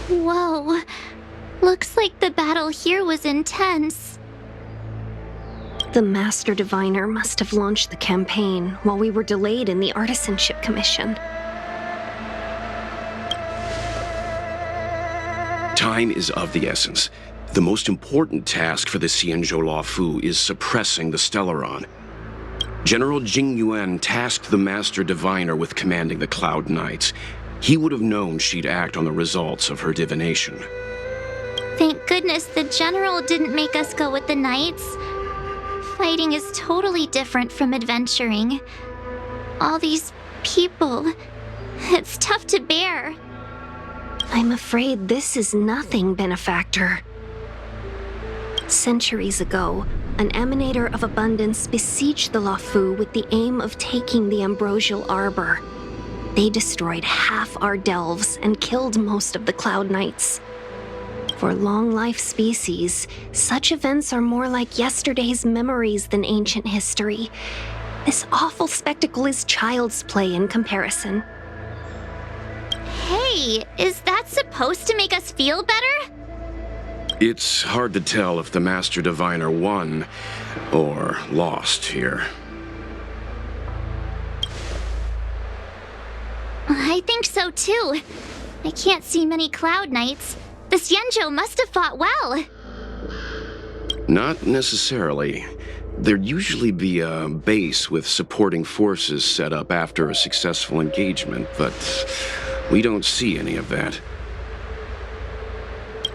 Whoa. Looks like the battle here was intense. The Master Diviner must have launched the campaign while we were delayed in the Artisanship Commission. Time is of the essence. The most important task for the Xianzhou Luofu is suppressing the Stellaron. General Jing Yuan tasked the Master Diviner with commanding the Cloud Knights. He would have known she'd act on the results of her divination. Thank goodness the General didn't make us go with the Knights. Fighting is totally different from adventuring. All these people, it's tough to bear. I'm afraid this is nothing, Benefactor. Centuries ago, an Emanator of Abundance besieged the Luofu with the aim of taking the Ambrosial Arbor. They destroyed half our delves and killed most of the Cloud Knights. For long-life species, such events are more like yesterday's memories than ancient history. This awful spectacle is child's play in comparison. Hey, is that supposed to make us feel better? It's hard to tell if the Master Diviner won or lost here. I think so too. I can't see many Cloud Knights. The Xianzhou must have fought well. Not necessarily. There'd usually be a base with supporting forces set up after a successful engagement, but we don't see any of that.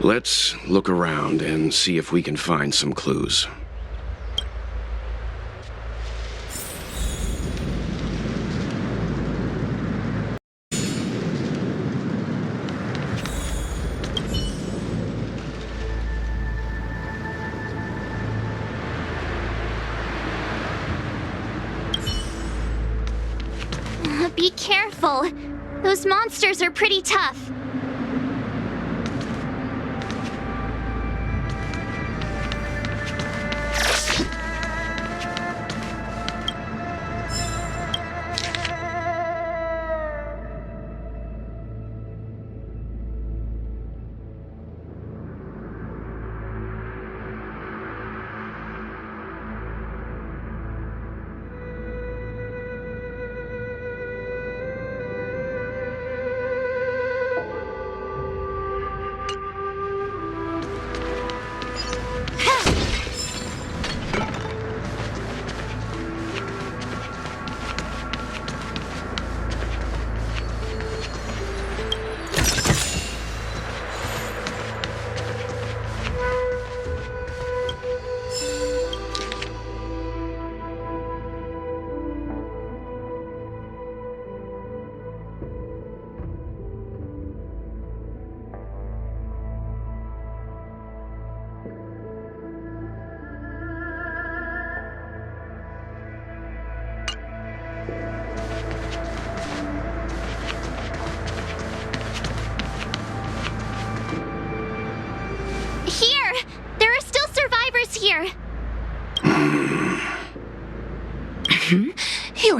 Let's look around and see if we can find some clues. Be careful. Those monsters are pretty tough.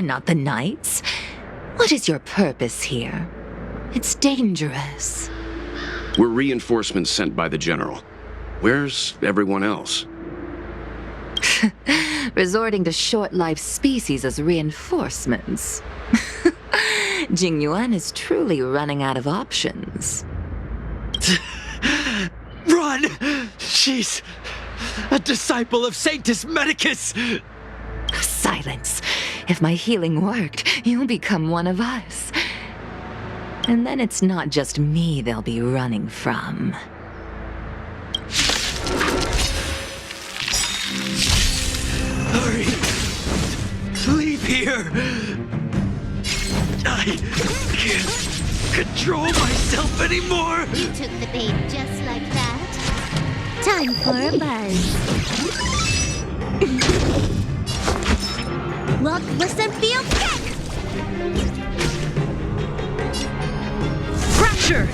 not the Knights. What is your purpose here? It's dangerous. We're reinforcements sent by the General. Where's everyone else? Resorting to short-lived species as reinforcements. Jingyuan is truly running out of options. Run! She's a disciple of Sanctus Medicus! Silence. If my healing worked, you'll become one of us. And then it's not just me they'll be running from. Hurry! Leave here! I can't control myself anymore! You took the bait just like that. Time for a buzz. Look, listen, feel, kick! Fracture!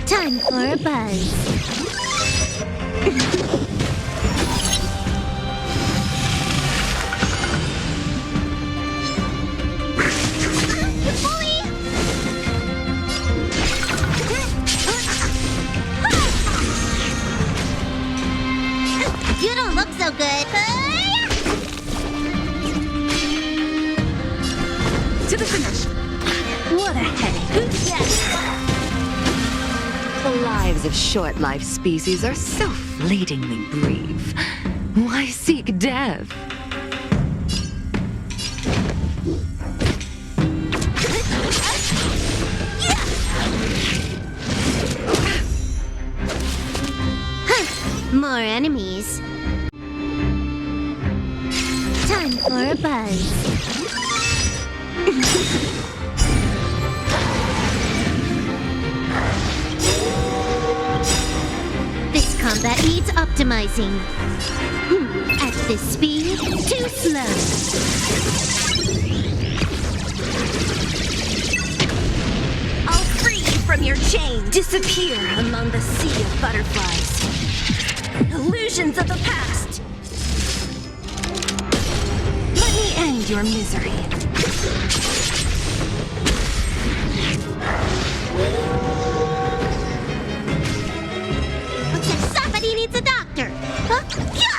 Time for a buzz. You don't look so good. To the finish! What a headache! The lives of short-lived species are so fleetingly brief. Why seek death? More enemies. Time for a buzz. This combat needs optimizing. At this speed, too slow. I'll free you from your chain. Disappear among the sea of butterflies. Illusions of the past. Let me end your misery. Looks like somebody needs a doctor. Huh? Yeah!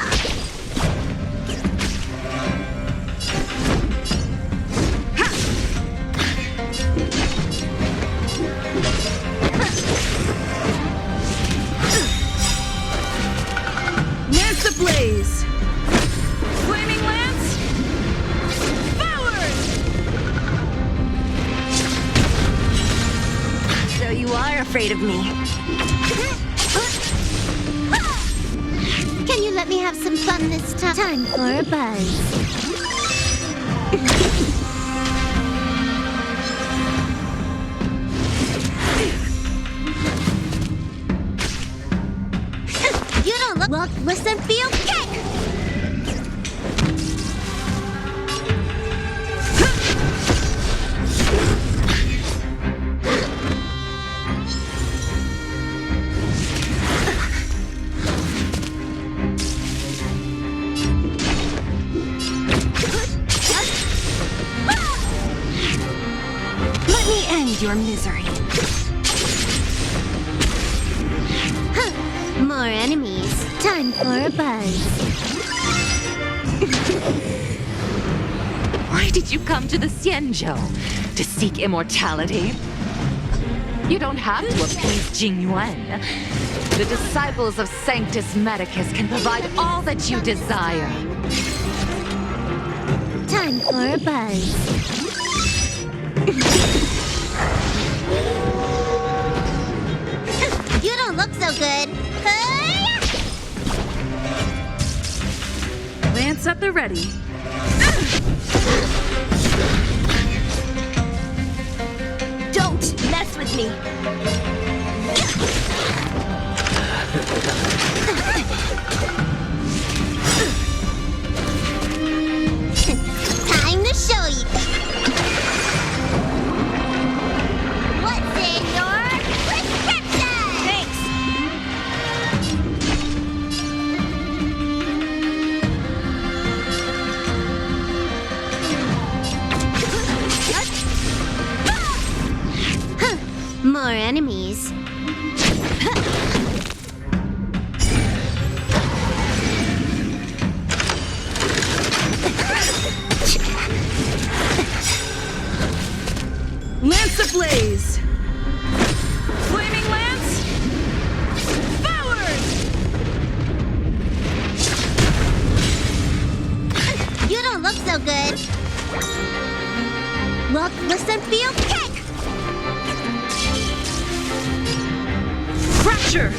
Lance ablaze! Flaming lance! Forward! So you are afraid of me. Can you let me have some fun this time? Time for a buzz. You don't look, listen, feel, kick! Let me end your misery. More enemies. Time for a buzz. Why did you come to the Xianzhou? To seek immortality? You don't have to appease Jingyuan. The disciples of Sanctus Medicus can provide all that you desire. Time for a buzz. You don't look so good. Lance at the ready. Don't mess with me. Time to show you. enemies. Lance ablaze! Flaming lance! Forward! You don't look so good. Look, listen, feel, kick! Fracture!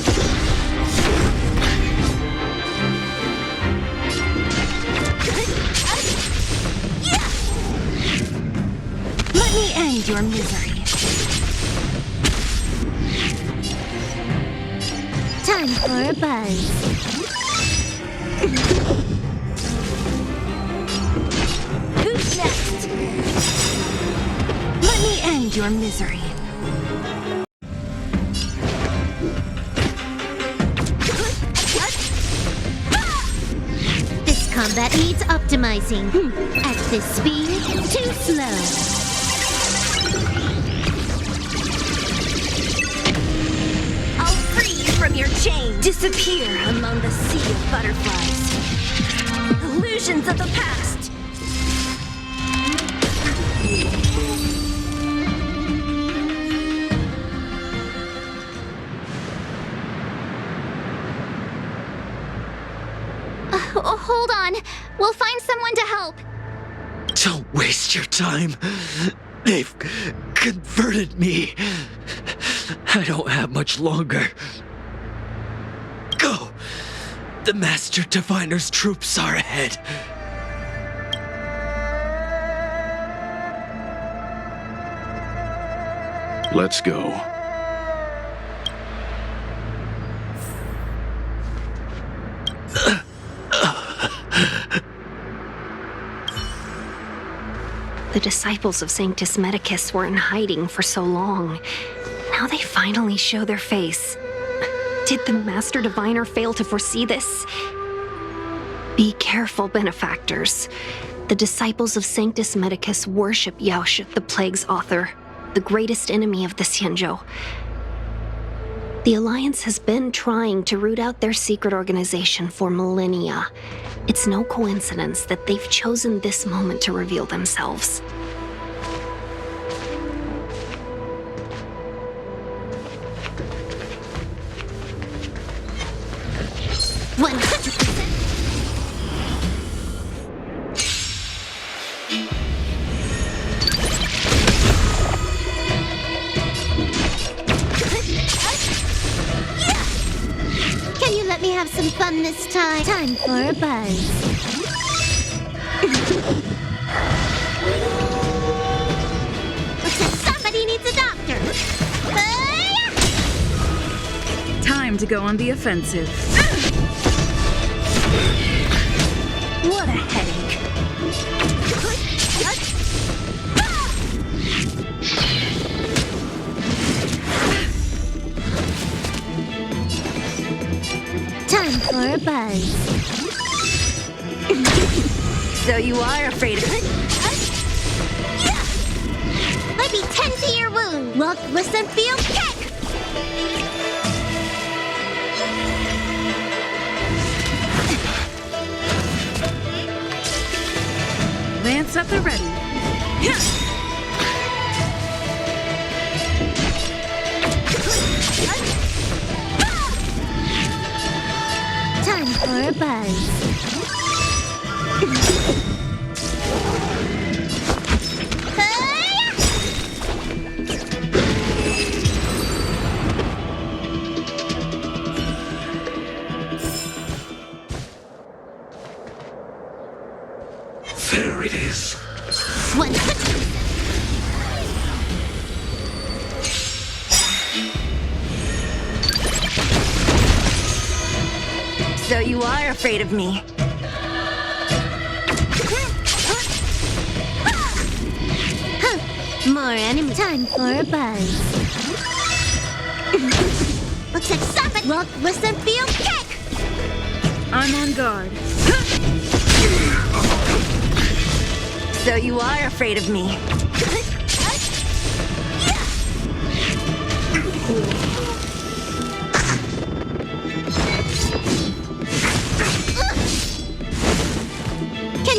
Let me end your misery. Time for a buzz. Who's next? Let me end your misery. This combat needs optimizing. At this speed, too slow. I'll free you from your chain. Disappear among the sea of butterflies. Illusions of the past. Hold on. We'll find someone to help. Don't waste your time. They've converted me. I don't have much longer. Go! The Master Diviner's troops are ahead. Let's go. The disciples of Sanctus Medicus were in hiding for so long. Now they finally show their face. Did the Master Diviner fail to foresee this? Be careful, benefactors. The disciples of Sanctus Medicus worship Yaosh, the Plague's author, the greatest enemy of the Xianzhou. The Alliance has been trying to root out their secret organization for millennia. It's no coincidence that they've chosen this moment to reveal themselves. Can you let me have some fun this time? Time for a buzz. Looks like somebody needs a doctor. Time to go on the offensive. What a headache. Time for a buzz. So you are afraid of it? Let me tend to your wound. Look, listen, feel, kick! Lance at the ready. Time for a buzz. There it is. 100. So you are afraid of me? More enemy. Time for a buzz. Looks like somebody. Look, listen, feel, kick! I'm on guard. So you are afraid of me? Can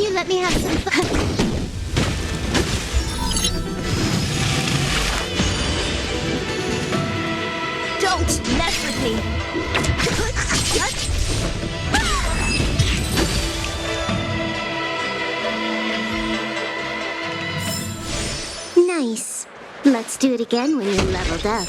you let me have some fun? Don't mess with me! Nice. Let's do it again when you're leveled up.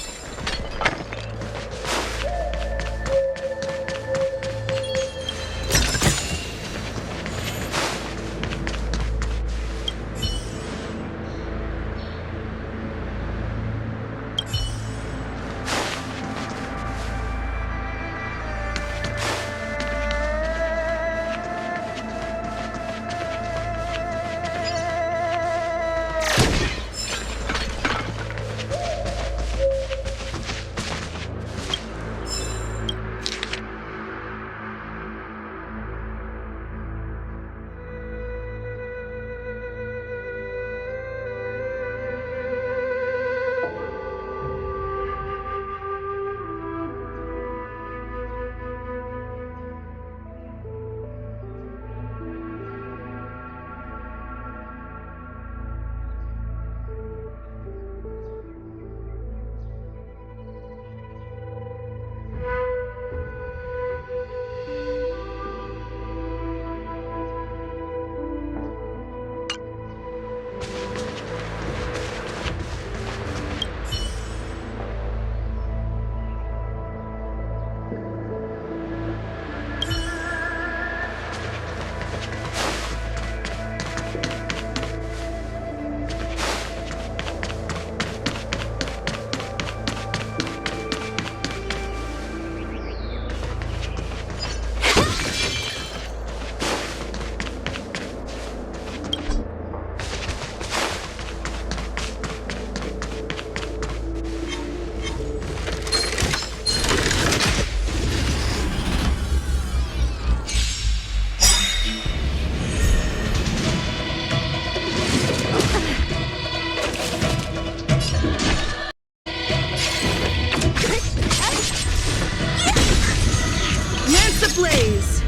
Blaze!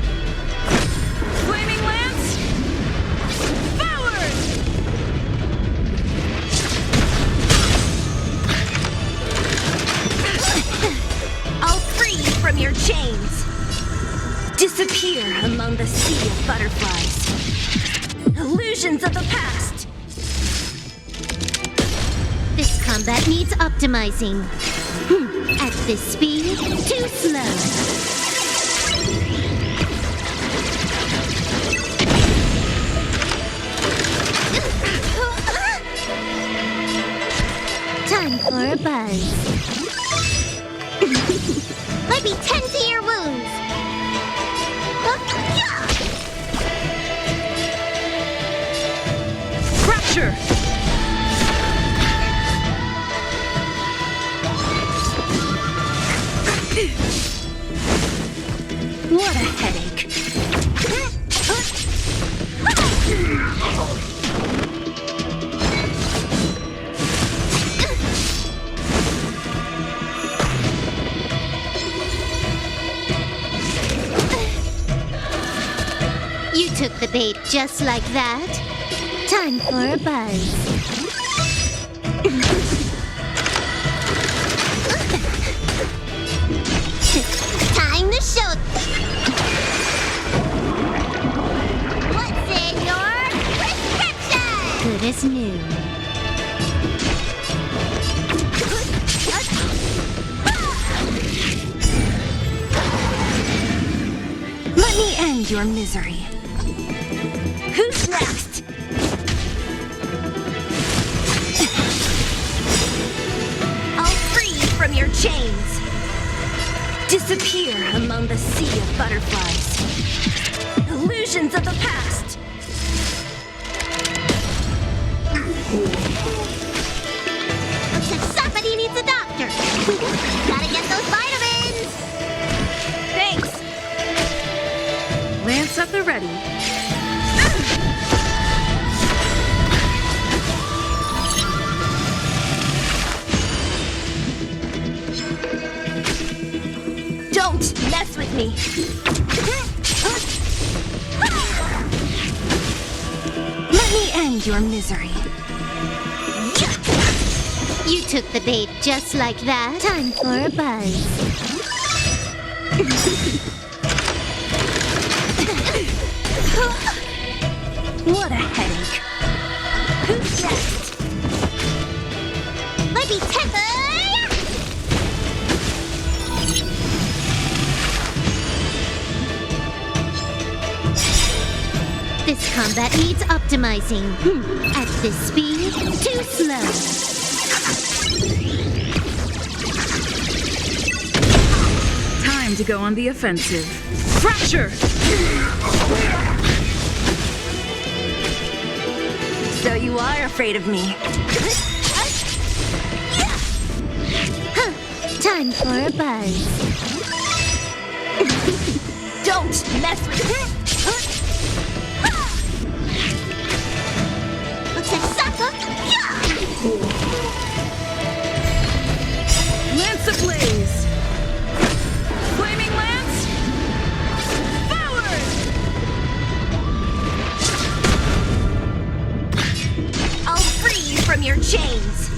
Flaming lance! Forward! I'll free you from your chains! Disappear among the sea of butterflies. Illusions of the past! This combat needs optimizing. At this speed, too slow. Time for a buzz. Let me tend to your wounds. Fracture! What a headache. You took the bait just like that. Time for a buzz. Time to show. What's in your prescription? Good as new. Let me end your misery. Who's next? I'll free you from your chains. Disappear among the sea of butterflies. Illusions of the past. Looks like somebody needs a doctor. Gotta get those vitamins. Thanks. Lance at the ready. Don't mess with me! Let me end your misery. You took the bait just like that. Time for a buzz. What a headache. Who's next? Let me This combat needs optimizing. At this speed, too slow. Time to go on the offensive. Fracture! So you are afraid of me. Time for a buzz. Don't mess with me! Lance ablaze! Flaming lance! Forward! I'll free you from your chains!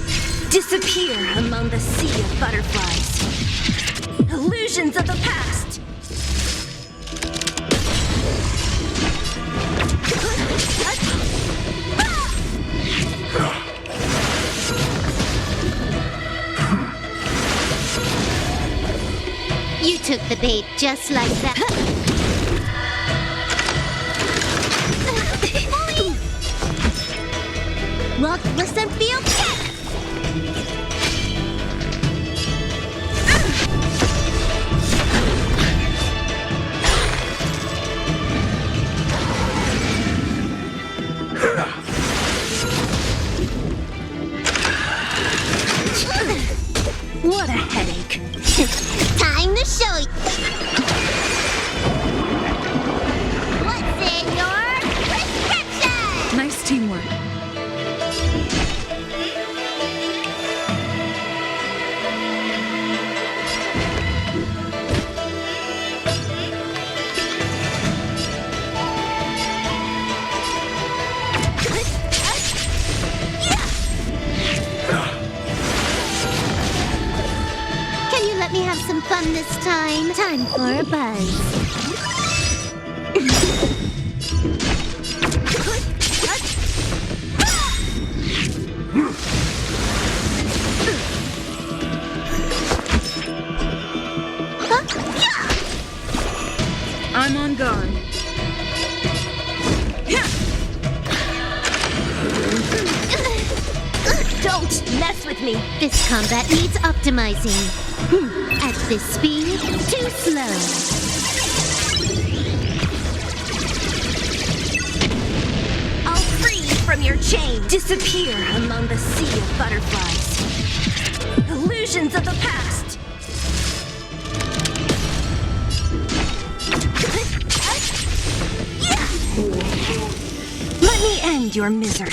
Disappear among the sea of butterflies. Illusions of the past! You took the bait just like that. Walk, listen, feel, kick! What a headache. Time to show you. What's in your prescription? Nice teamwork. Can you let me have some fun this time? Time for a buzz. I'm on guard. Don't mess with me! This combat needs optimizing. At this speed, too slow. I'll free you from your chain! Disappear among the sea of butterflies. Illusions of the past! Let me end your misery.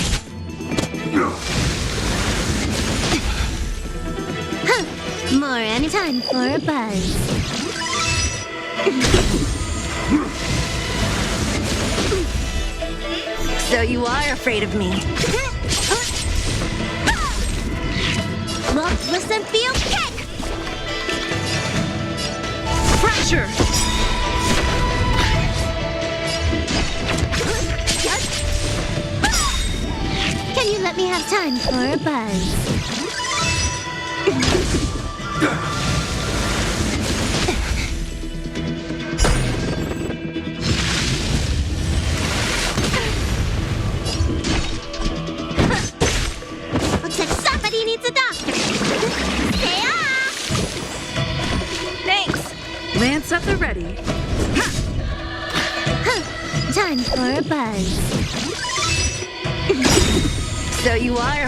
More any time for a buzz. So you are afraid of me. Walk, listen, feel, kick! Fracture! Can you let me have time for a buzz? Looks like somebody needs a doctor. Stay off! Thanks! Lance at the ready. Time for a buzz. So you are...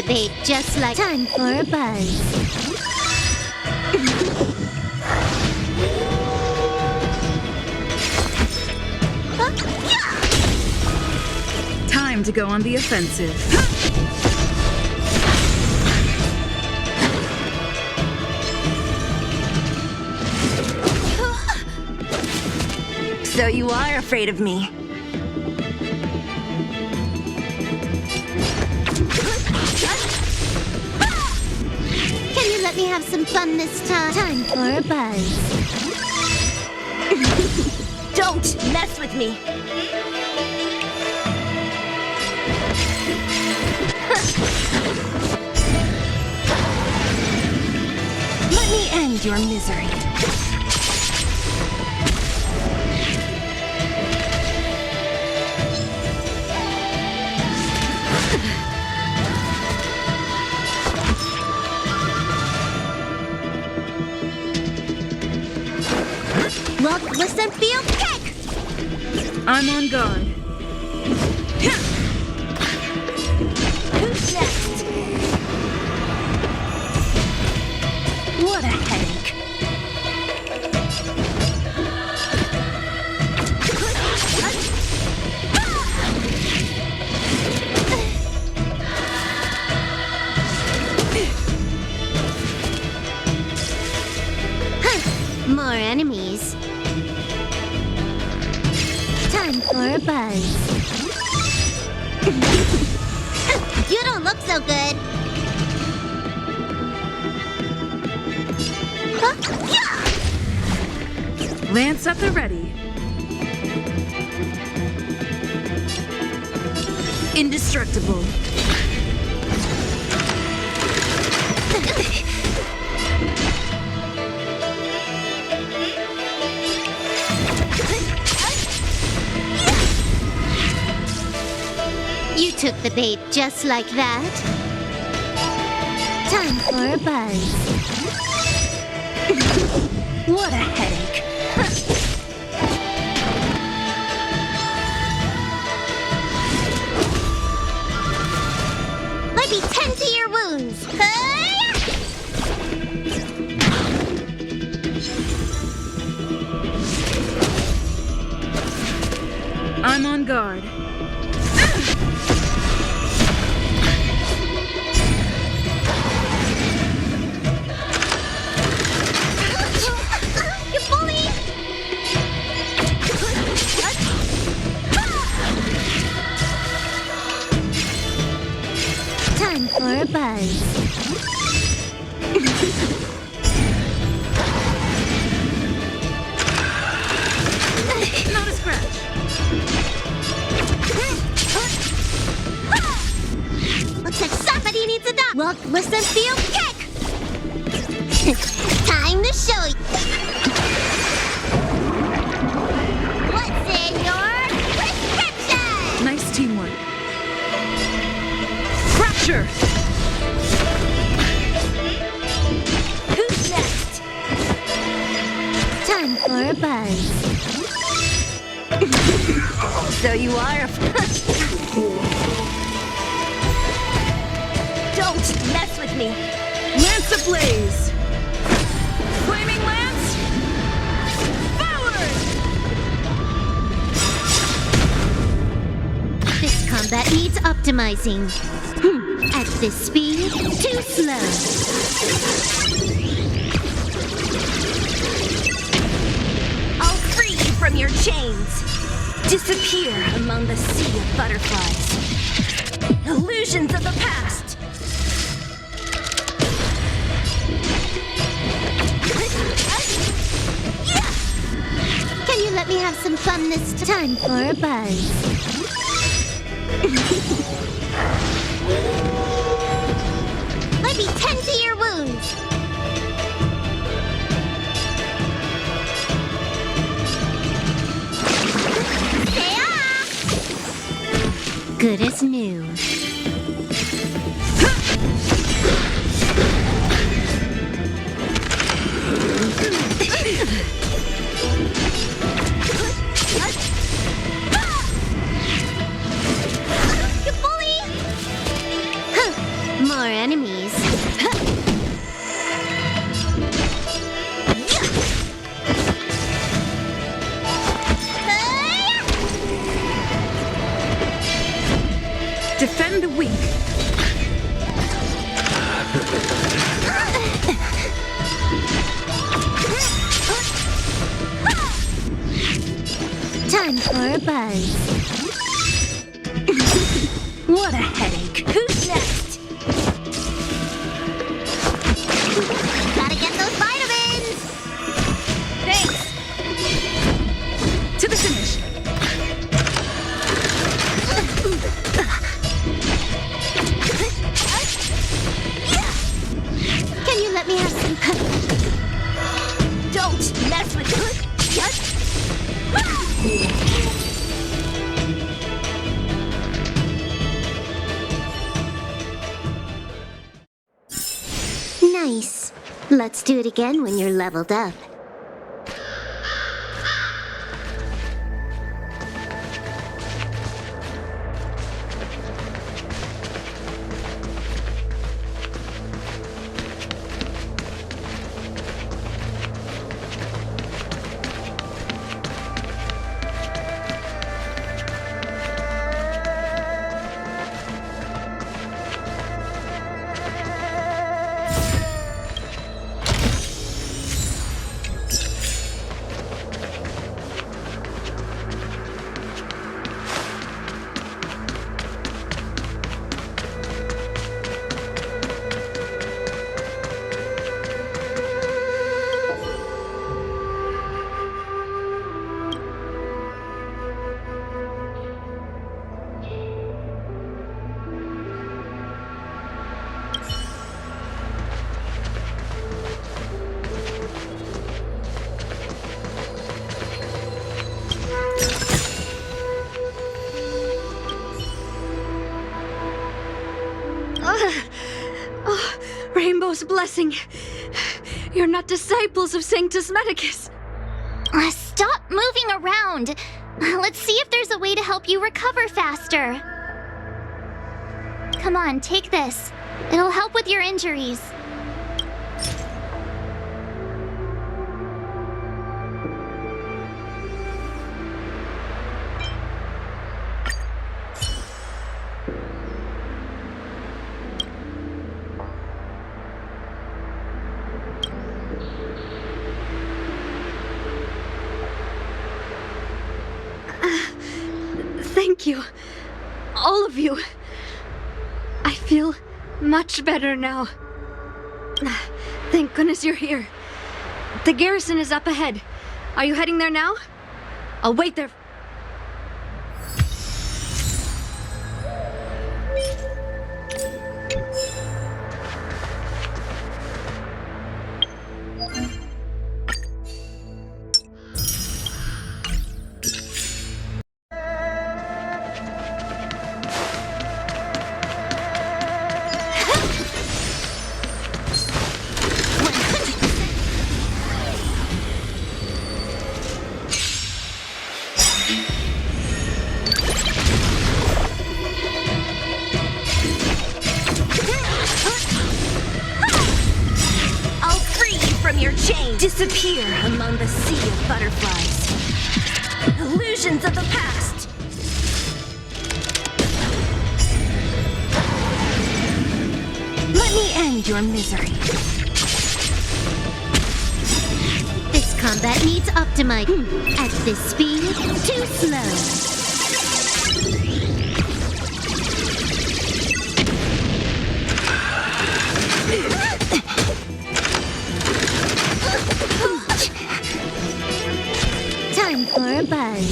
bait just like time for a buzz. Time to go on the offensive. So you are afraid of me. Can you let me have some fun this time? Time for a buzz. Don't mess with me. Let me end your misery. Well, listen, feel, kick! I'm on guard. Who's next? What a headache. More enemies. Time for a buzz. You don't look so good. Lance at the ready. Indestructible. You took the bait just like that. Time for a buzz. What a headache. Let me tend to your wounds. I'm on guard. You bully! Time for a buzz. Not a scratch. Looks like somebody needs a dog. Well, listen, feel, kick! Time to show you. What's in your prescription? Nice teamwork. Fracture! Who's next? Time for a buzz. So you are a... Don't mess with me. Lance ablaze! Flaming lance! Forward! This combat needs optimizing. At this speed, too slow. I'll free you from your chains. Disappear among the sea of butterflies. Illusions of the past. Can you let me have some fun this time for a buzz? Let me tend to your wounds. Stay off! Good as new. Time for a buzz. What a headache. Who's next? Gotta get those vitamins! Thanks. To the finish. Can you let me have some Don't mess with it. Nice. Let's do it again when you're leveled up. Rainbow's blessing. You're not disciples of Sanctus Medicus. Stop moving around. Let's see if there's a way to help you recover faster. Come on, take this. It'll help with your injuries. Thank you. All of you. I feel much better now. Thank goodness you're here. The garrison is up ahead. Are you heading there now? I'll wait there. Disappear among the sea of butterflies. Illusions of the past. Let me end your misery. This combat needs optimizing. At this speed, too slow. Time for a buzz.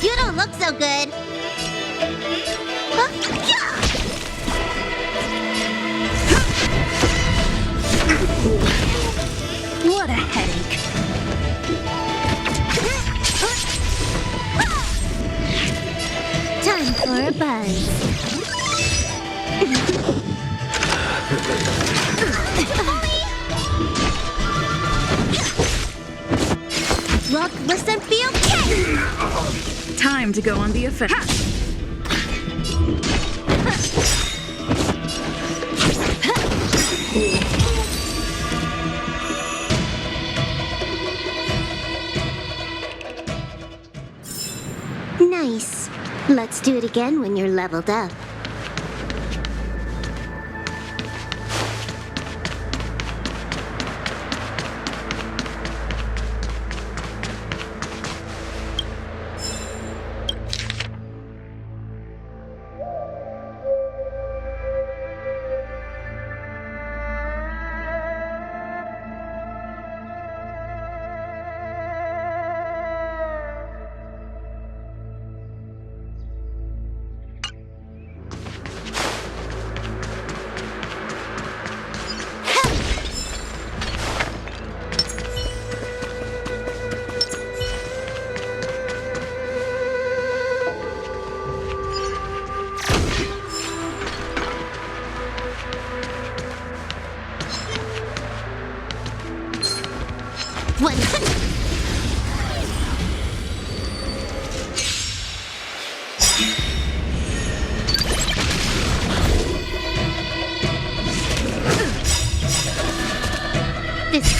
You don't look so good. What a headache. Time for a buzz. Look, listen, feel, kick! Time to go on the offensive. Nice. Let's do it again when you're leveled up.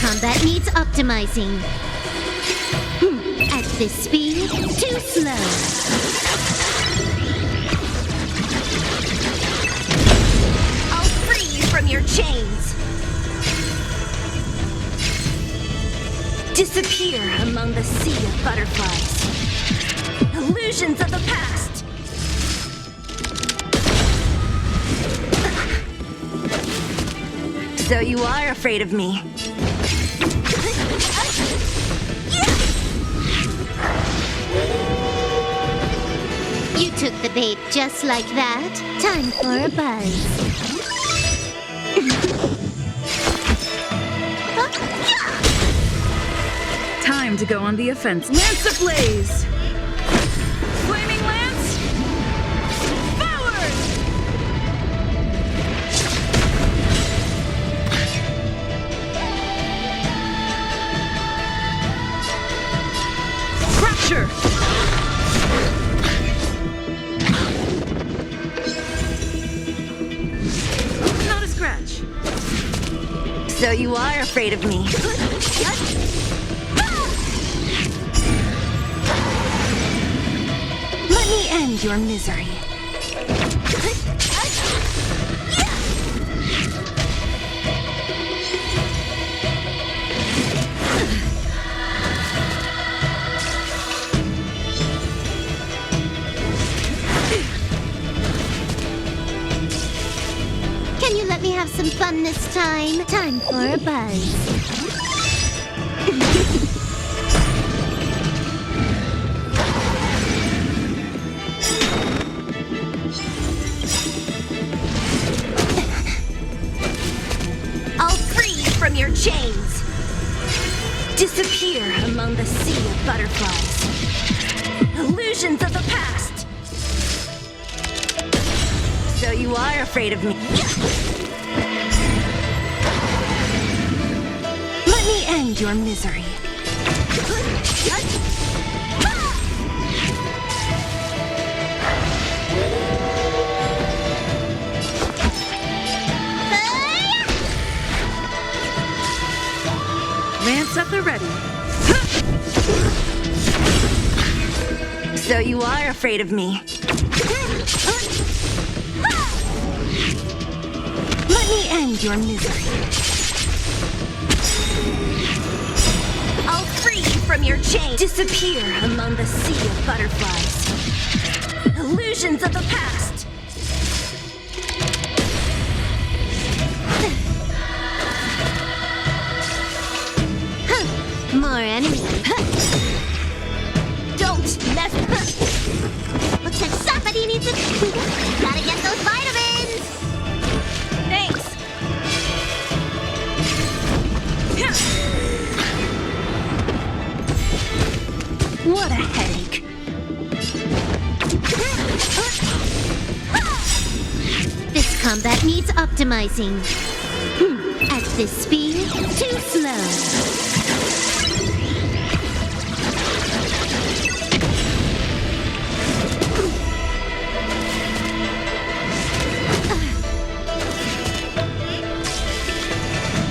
combat needs optimizing. At this speed, too slow. I'll free you from your chains. Disappear among the sea of butterflies. Illusions of the past. So you are afraid of me. You took the bait just like that. Time for a buzz. Time to go on the offense. Lance ablaze! Flaming lance! Forward! Crusher! Not a scratch. So you are afraid of me. Let me end your misery. Can you let me have some fun this time? Time for a buzz. I'll free you from your chains. Disappear among the sea of butterflies. Illusions of the past. So you are afraid of me. Let me end your misery. Lance at the ready. So you are afraid of me. Let me end your misery. I'll free you from your chains. Disappear among the sea of butterflies. Illusions of the past. More enemies. Don't mess. Looks like somebody needs a... Gotta get those vitamins! Thanks. What a headache. This combat needs optimizing. At this speed, too slow.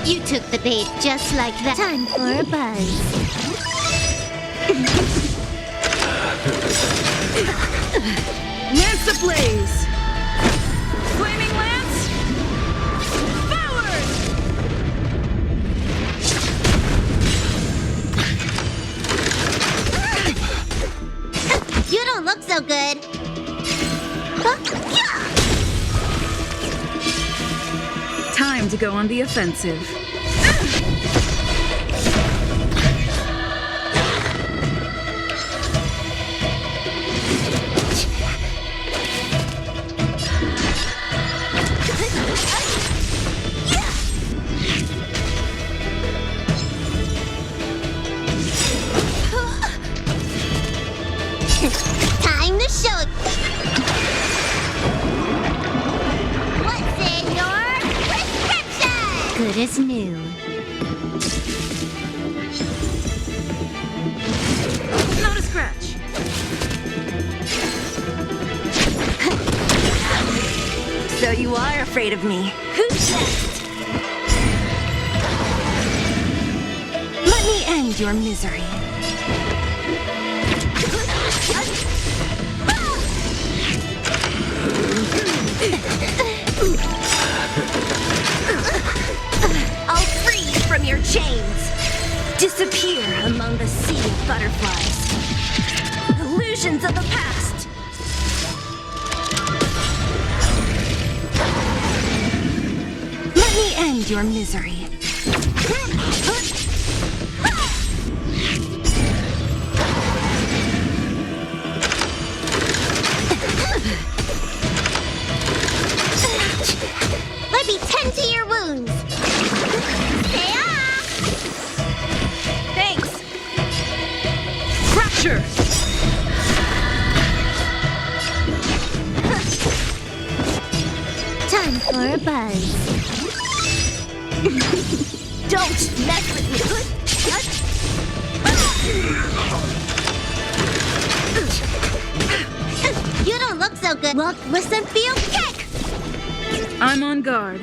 You took the bait just like that. Time for a buzz. Lance ablaze! Flaming lance! Forward! You don't look so good. Time to go on the offensive. Time to show it. What's in your prescription? Good as new. Not a scratch. So you are afraid of me. Who's next? Let me end your misery. I'll free you from your chains. Disappear among the sea of butterflies. Illusions of the past. Let me end your misery. Let me tend to your wounds. Stay off! Thanks. Fracture! Time for a buzz. Don't mess with me. You don't look so good. Look, listen, feel, kick! I'm on guard.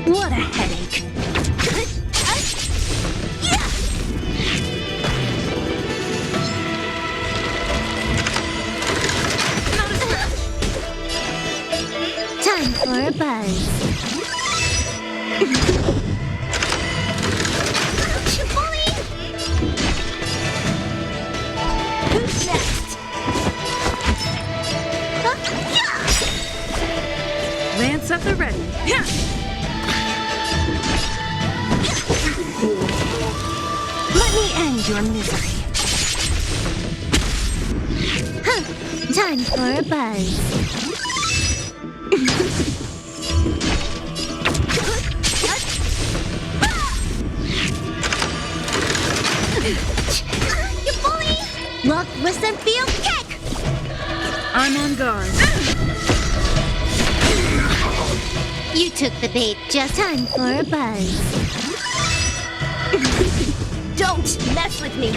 What a headache. Time for a buzz. Who's next? Lance at the ready. Yeah. Let me end your misery. Time for a buzz. You bully! Look, listen, feel, kick! I'm on guard. You took the bait. Just time for a buzz. Don't mess with me.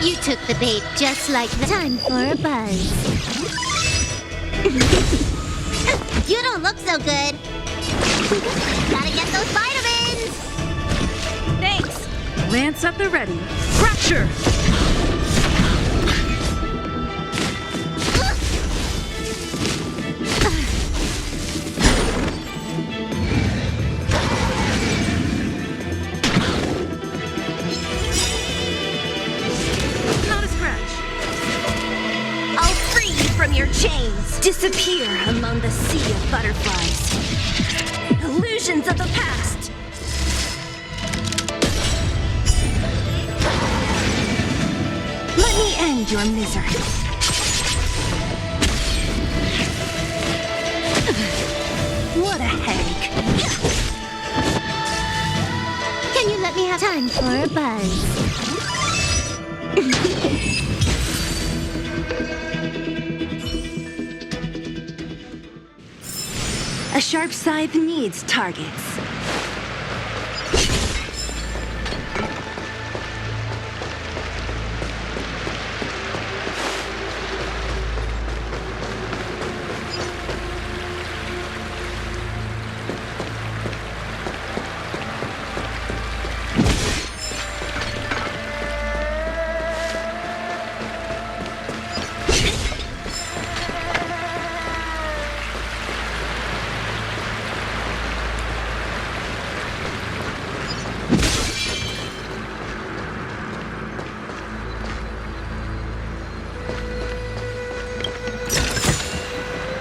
You took the bait just like the time for a buzz. You don't look so good. Gotta get those vitamins! Thanks. Lance at the ready. Fracture! Not a scratch. Disappear among the sea of butterflies. Illusions of the past. Let me end your misery. What a headache. Can you let me have time for a buzz? A sharp scythe needs targets.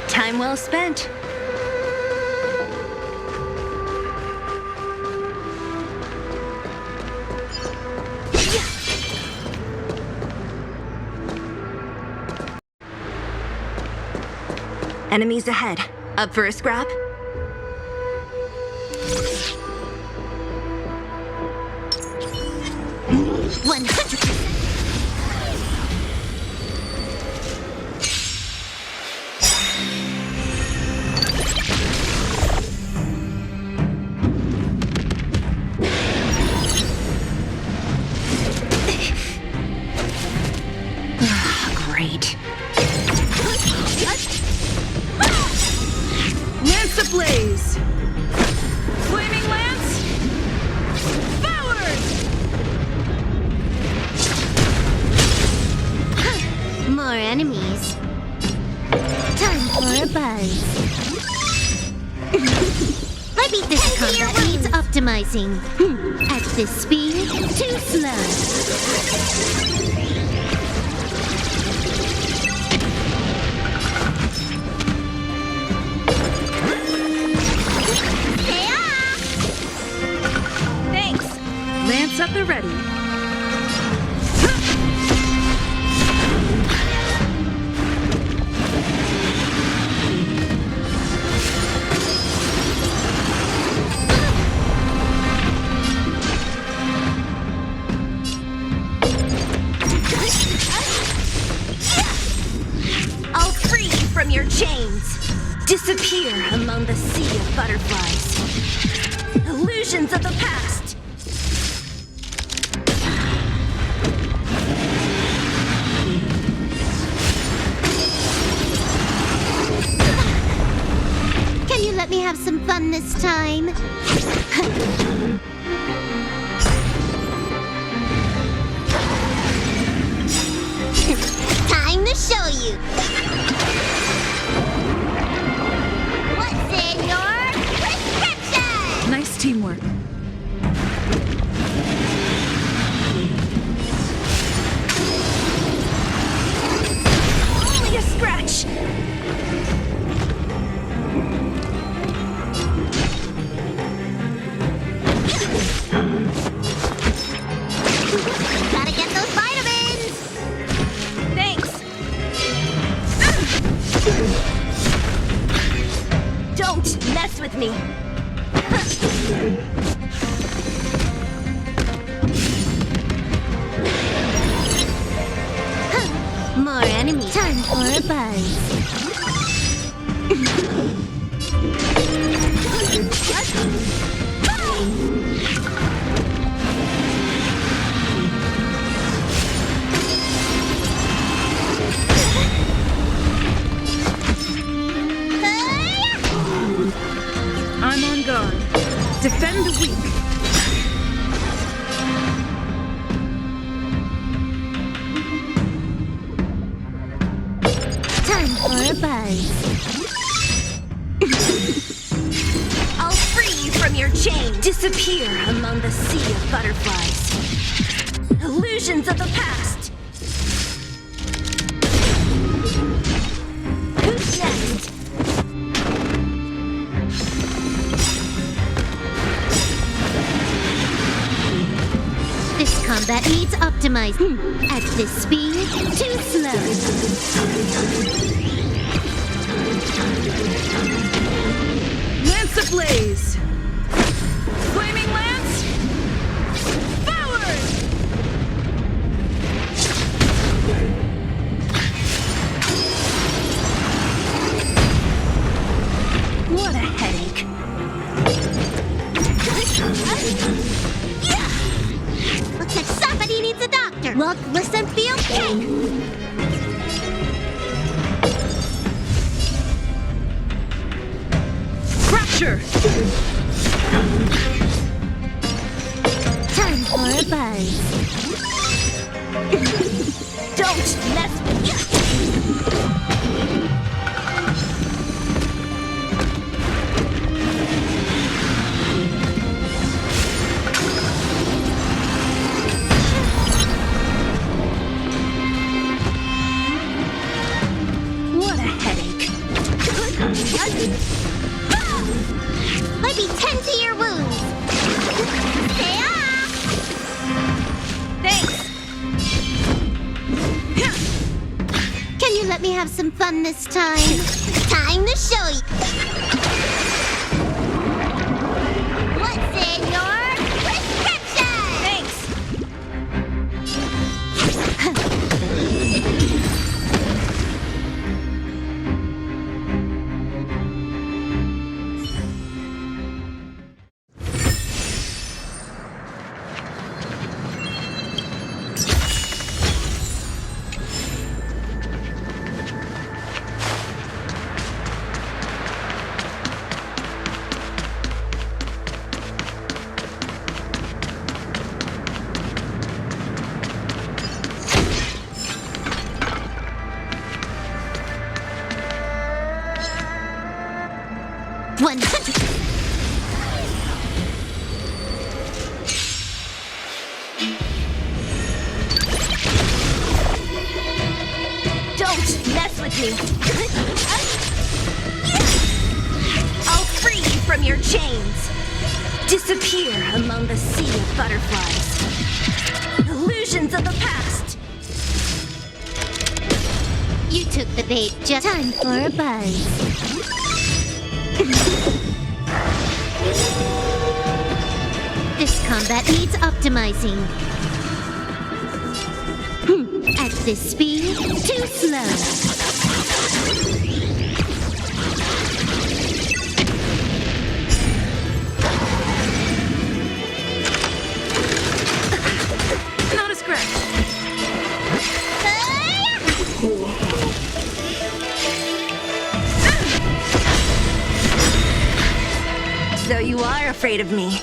Time well spent. Enemies ahead. Up for a scrap? Great. Lance ablaze! Flaming lance! Forward! More enemies. Time for a buzz. I beat this combat needs optimizing. At this speed, too slow. Lance at the ready. I'll free you from your chains. Disappear among the sea of butterflies. Illusions of the past. Can you let me have some fun this time? Time to show you. What's in your prescription? Nice teamwork. Only a scratch. Gotta get those vitamins! Thanks. Don't mess with me. More enemy. Time for a buzz. I'm on guard. Defend the weak. Time for a buzz. I'll free you from your chain. Disappear among the sea of butterflies. Illusions of the past. Who's next? This combat needs optimizing. At this speed, too slow. Lance ablaze! Flaming lance! Forward! What a headache. Looks like somebody needs a doctor. Look, listen, feel okay. Fracture! Time for a buzz. Don't mess with me! What a headache. Might be tend to your wounds. Stay off. Thanks! Can you let me have some fun this time? Time to show you. What's in your prescription? Thanks! Don't mess with me! I'll free you from your chains! Disappear among the sea of butterflies. Illusions of the past! You took the bait. Just time for a buzz. This combat needs optimizing. At this speed, too slow. Not a scratch. So you are afraid of me.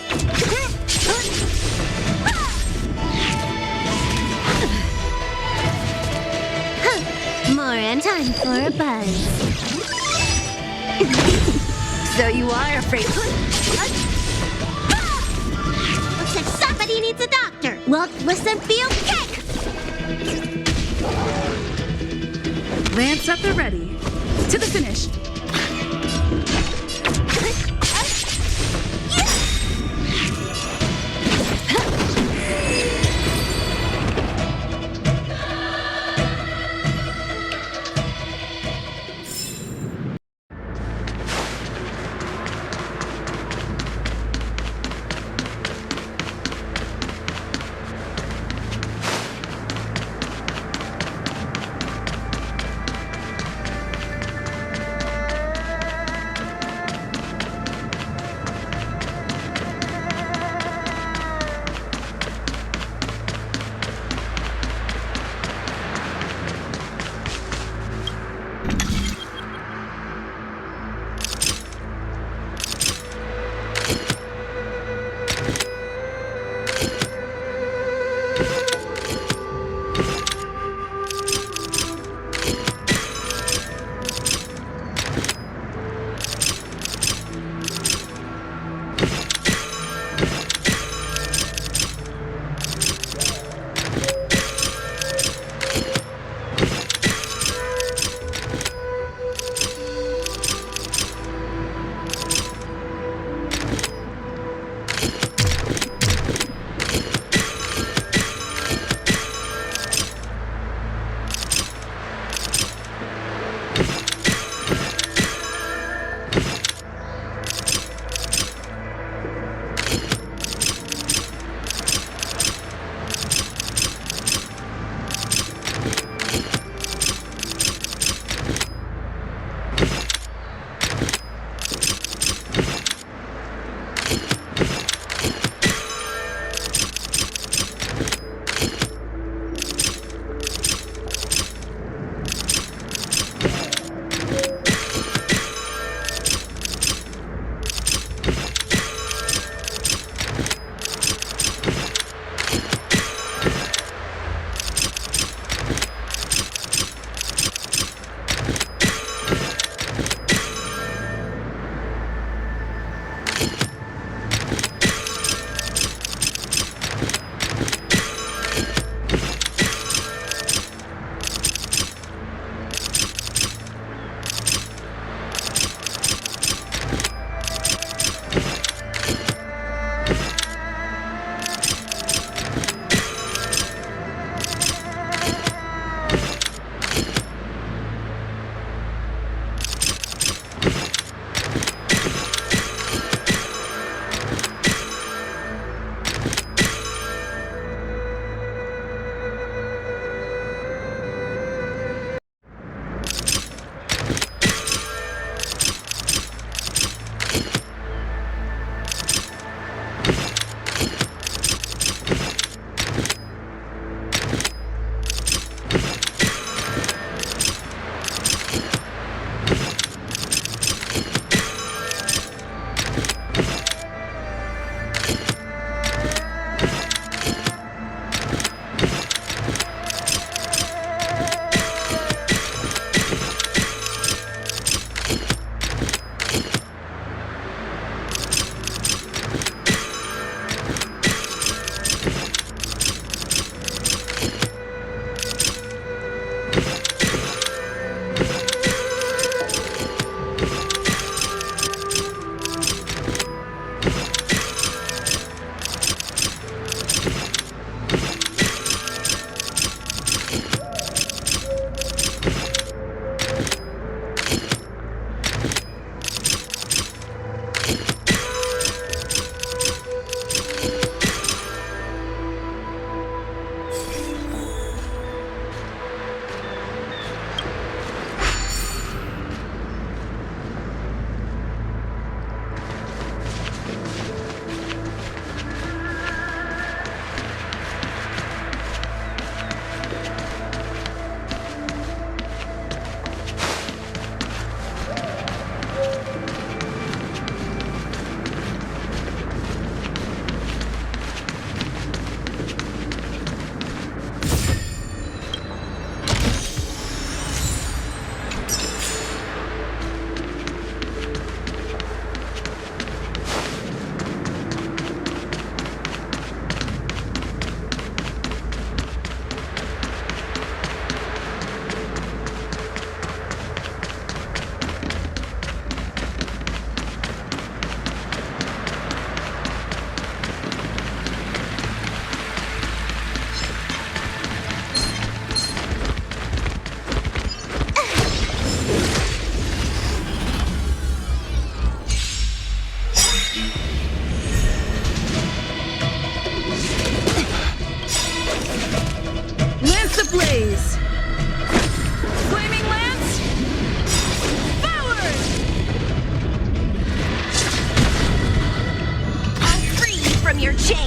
More and time for a buzz. So you are afraid. Looks like somebody needs a doctor. Look, listen, feel kick. Lance at the ready. To the finish.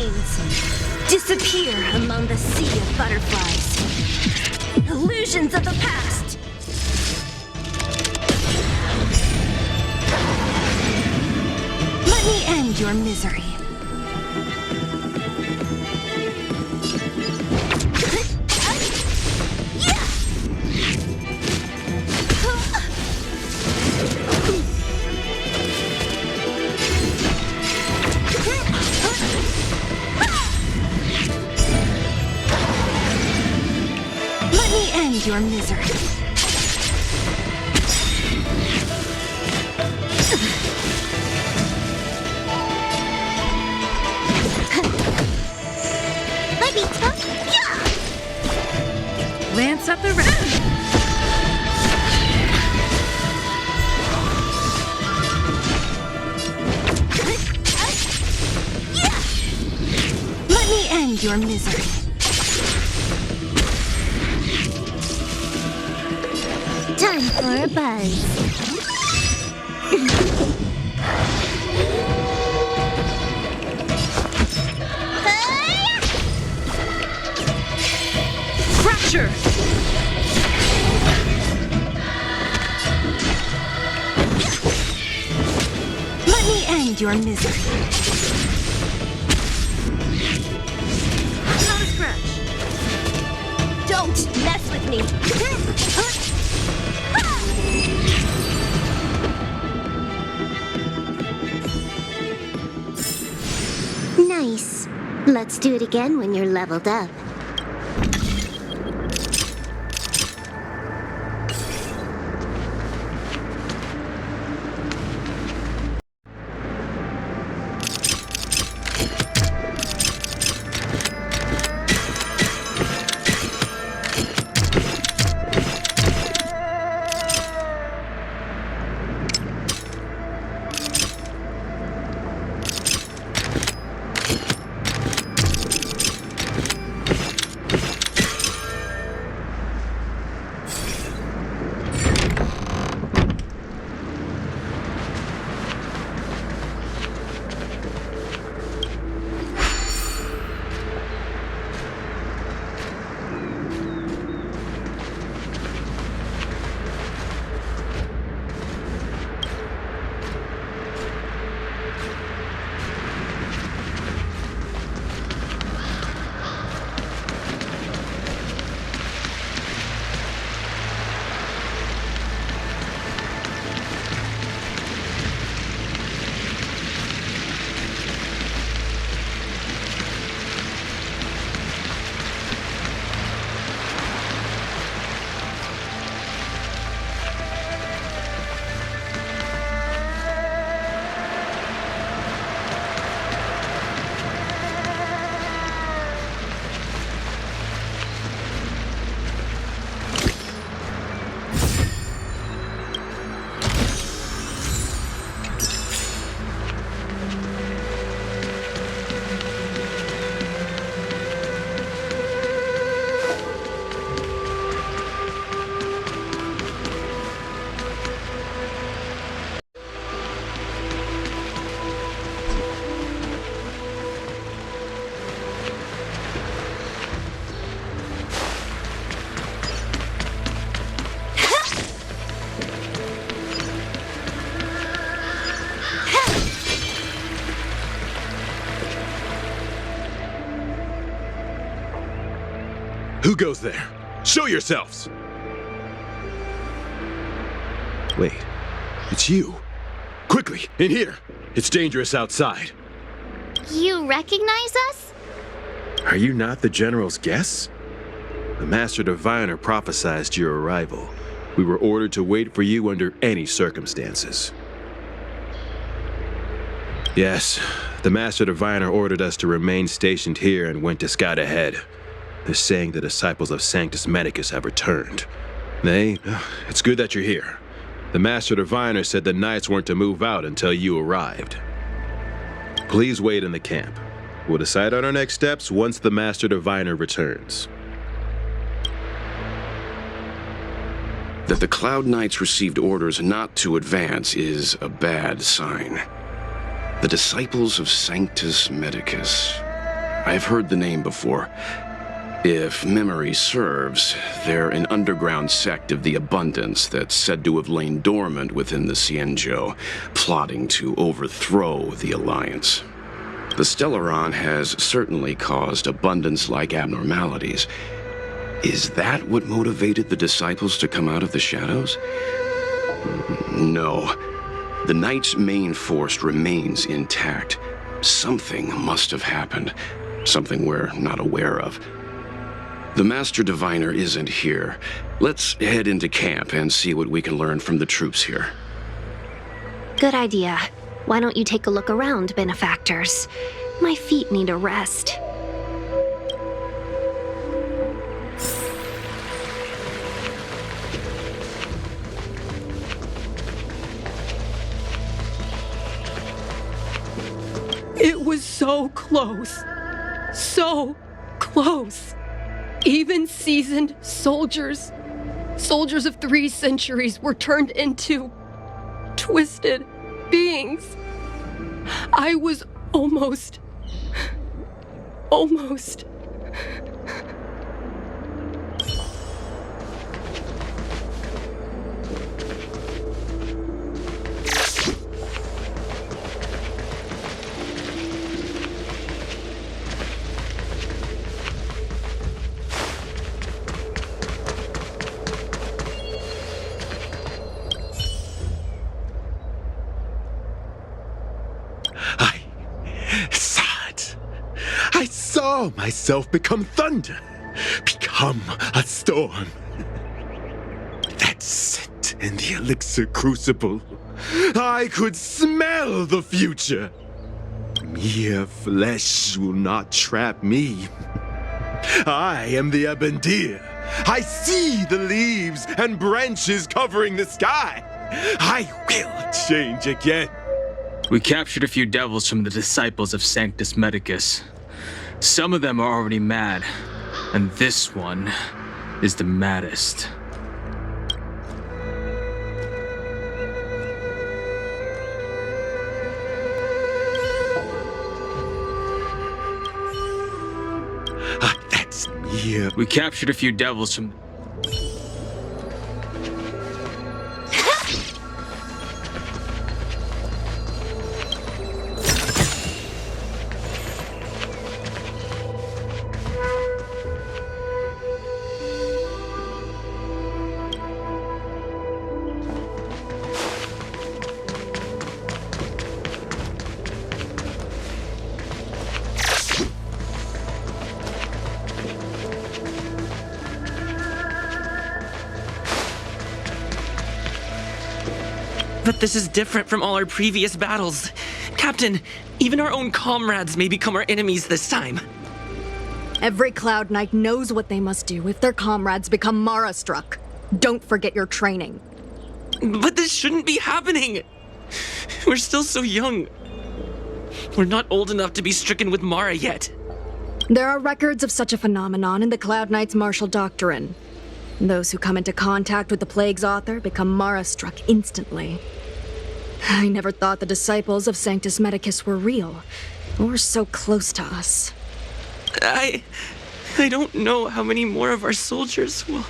remains. Disappear among the sea of butterflies. Illusions of the past. Let me end your misery. Your misery. Let me talk. Lance up the round. Let me end your misery. Time for a buzz. Fracture! Let me end your misery. Not a scratch. Don't mess with me. Nice. Let's do it again when you're leveled up. Who goes there? Show yourselves! Wait, it's you. Quickly, in here. It's dangerous outside. You recognize us? Are you not the General's guests? The Master Diviner prophesied your arrival. We were ordered to wait for you under any circumstances. Yes, the Master Diviner ordered us to remain stationed here and went to scout ahead. They're saying the disciples of Sanctus Medicus have returned. It's good that you're here. The Master Diviner said the Knights weren't to move out until you arrived. Please wait in the camp. We'll decide on our next steps once the Master Diviner returns. That the Cloud Knights received orders not to advance is a bad sign. The disciples of Sanctus Medicus. I've heard the name before. If memory serves, they're an underground sect of the Abundance that's said to have lain dormant within the Xianzhou, plotting to overthrow the Alliance. The Stellaron has certainly caused Abundance-like abnormalities. Is that what motivated the disciples to come out of the shadows? No. The Knight's main force remains intact. Something must have happened. Something we're not aware of. The Master Diviner isn't here. Let's head into camp and see what we can learn from the troops here. Good idea. Why don't you take a look around, benefactors? My feet need a rest. It was so close. So close. Even seasoned soldiers of 3 centuries were turned into twisted beings. I was almost. I saw myself become thunder, become a storm. That scent in the elixir crucible. I could smell the future. Mere flesh will not trap me. I am the Abendir. I see the leaves and branches covering the sky. I will change again. We captured a few devils from the disciples of Sanctus Medicus. Some of them are already mad, and this one is the maddest. That's me. We captured a few devils from... But this is different from all our previous battles. Captain, even our own comrades may become our enemies this time. Every Cloud Knight knows what they must do if their comrades become Mara-struck. Don't forget your training. But this shouldn't be happening! We're still so young. We're not old enough to be stricken with Mara yet. There are records of such a phenomenon in the Cloud Knight's martial doctrine. Those who come into contact with the Plague's author become Mara-struck instantly. I never thought the disciples of Sanctus Medicus were real, or so close to us. I don't know how many more of our soldiers will...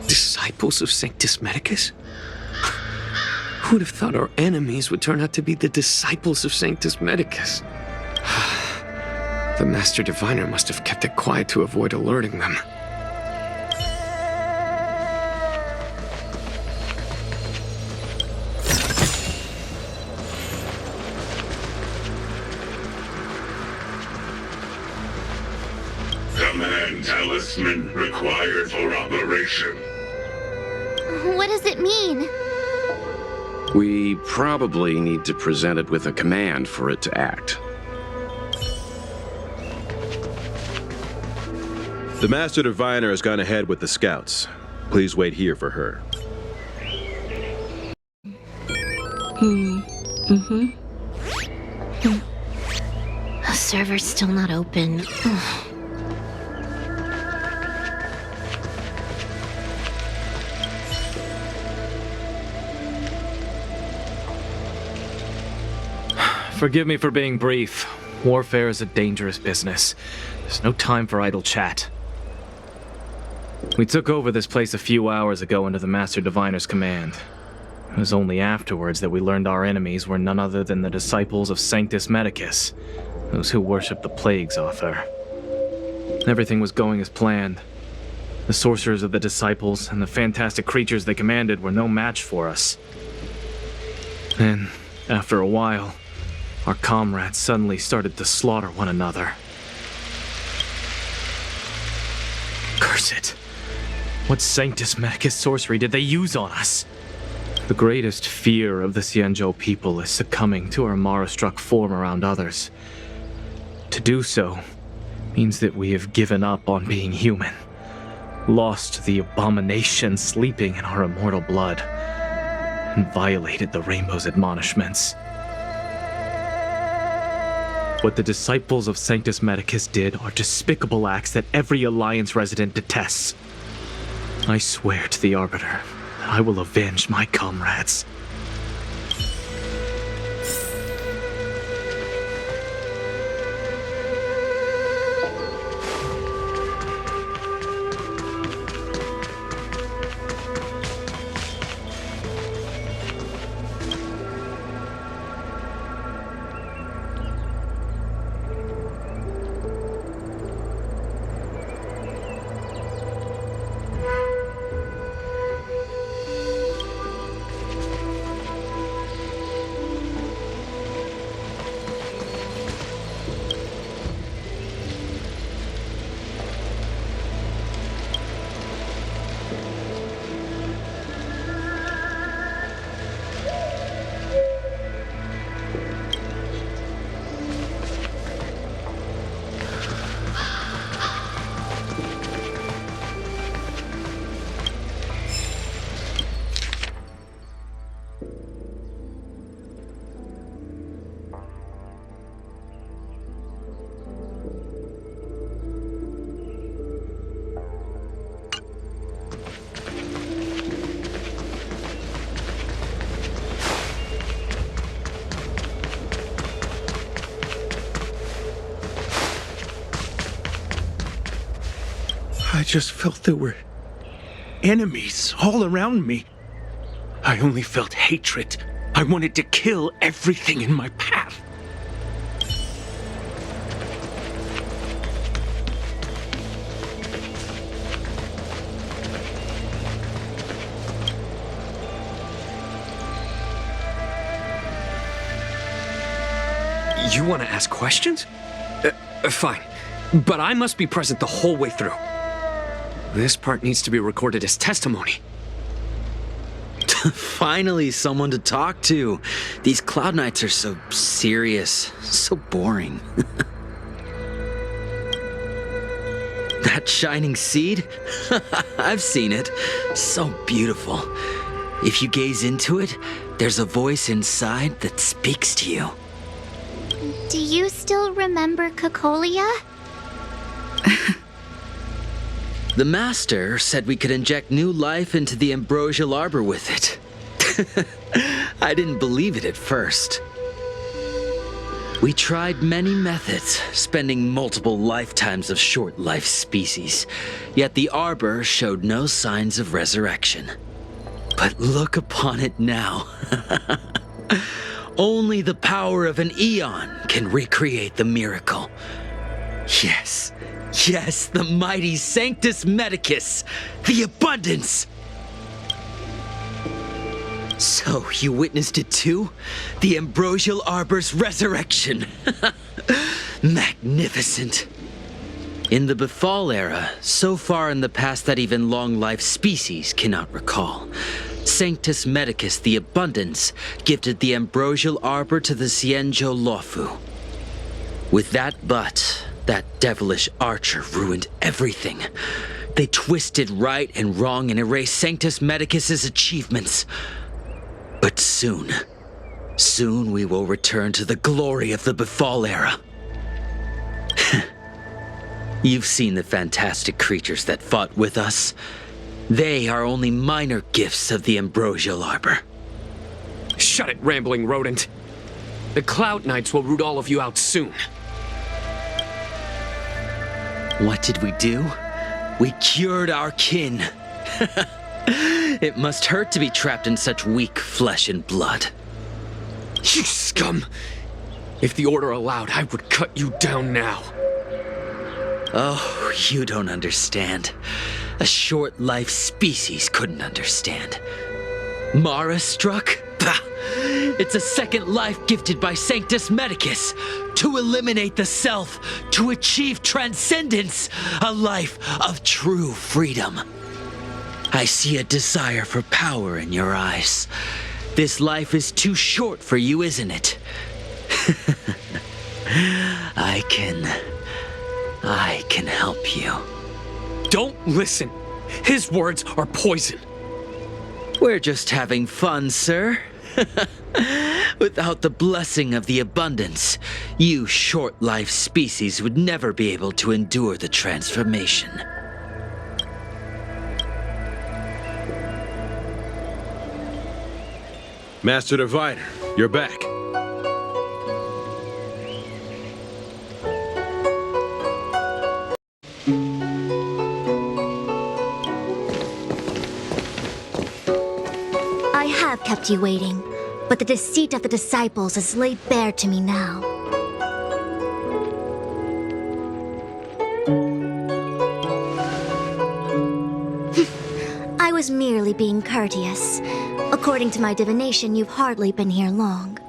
Disciples of Sanctus Medicus? Who'd have thought our enemies would turn out to be the disciples of Sanctus Medicus? The Master Diviner must have kept it quiet to avoid alerting them. Command talisman required for operation. What does it mean? We probably need to present it with a command for it to act. The Master Diviner has gone ahead with the scouts. Please wait here for her. The server's still not open. Forgive me for being brief. Warfare is a dangerous business. There's no time for idle chat. We took over this place a few hours ago under the Master Diviner's command. It was only afterwards that we learned our enemies were none other than the disciples of Sanctus Medicus, those who worship the Plague's author. Everything was going as planned. The sorcerers of the disciples and the fantastic creatures they commanded were no match for us. Then, after a while, our comrades suddenly started to slaughter one another. Curse it! What Sanctus Medicus sorcery did they use on us? The greatest fear of the Xianzhou people is succumbing to our Mara-struck form around others. To do so means that we have given up on being human, lost the abomination sleeping in our immortal blood, and violated the Rainbow's admonishments. What the disciples of Sanctus Medicus did are despicable acts that every Alliance resident detests. I swear to the Arbiter that I will avenge my comrades. I just felt there were enemies all around me. I only felt hatred. I wanted to kill everything in my path. You want to ask questions? Fine. But I must be present the whole way through. This part needs to be recorded as testimony. Finally, someone to talk to. These Cloud Knights are so serious, so boring. That shining seed? I've seen it. So beautiful. If you gaze into it, there's a voice inside that speaks to you. Do you still remember Cocolia? The Master said we could inject new life into the ambrosial arbor with it. I didn't believe it at first. We tried many methods, spending multiple lifetimes of short-life species, yet the arbor showed no signs of resurrection. But look upon it now. Only the power of an eon can recreate the miracle. Yes, yes, the mighty Sanctus Medicus, the abundance. So, you witnessed it too? The ambrosial arbor's resurrection. Magnificent. In the Befall era, so far in the past that even long-life species cannot recall, Sanctus Medicus, the Abundance, gifted the ambrosial arbor to the Xianzhou Luofu. With that butt, that devilish archer ruined everything. They twisted right and wrong and erased Sanctus Medicus's achievements. But soon we will return to the glory of the Befall era. You've seen the fantastic creatures that fought with us. They are only minor gifts of the ambrosial arbor. Shut it, rambling rodent. The Cloud Knights will root all of you out soon. What did we do? We cured our kin. It must hurt to be trapped in such weak flesh and blood. You scum! If the Order allowed, I would cut you down now. Oh, you don't understand. A short-life species couldn't understand. Mara struck? Bah! It's a second life gifted by Sanctus Medicus to eliminate the self, to achieve transcendence, a life of true freedom. I see a desire for power in your eyes. This life is too short for you, isn't it? I can help you. Don't listen. His words are poison. We're just having fun, sir. Without the blessing of the abundance, you short-life species would never be able to endure the transformation. Master Diviner, you're back. I have kept you waiting, but the deceit of the disciples is laid bare to me now. I was merely being courteous. According to my divination, you've hardly been here long.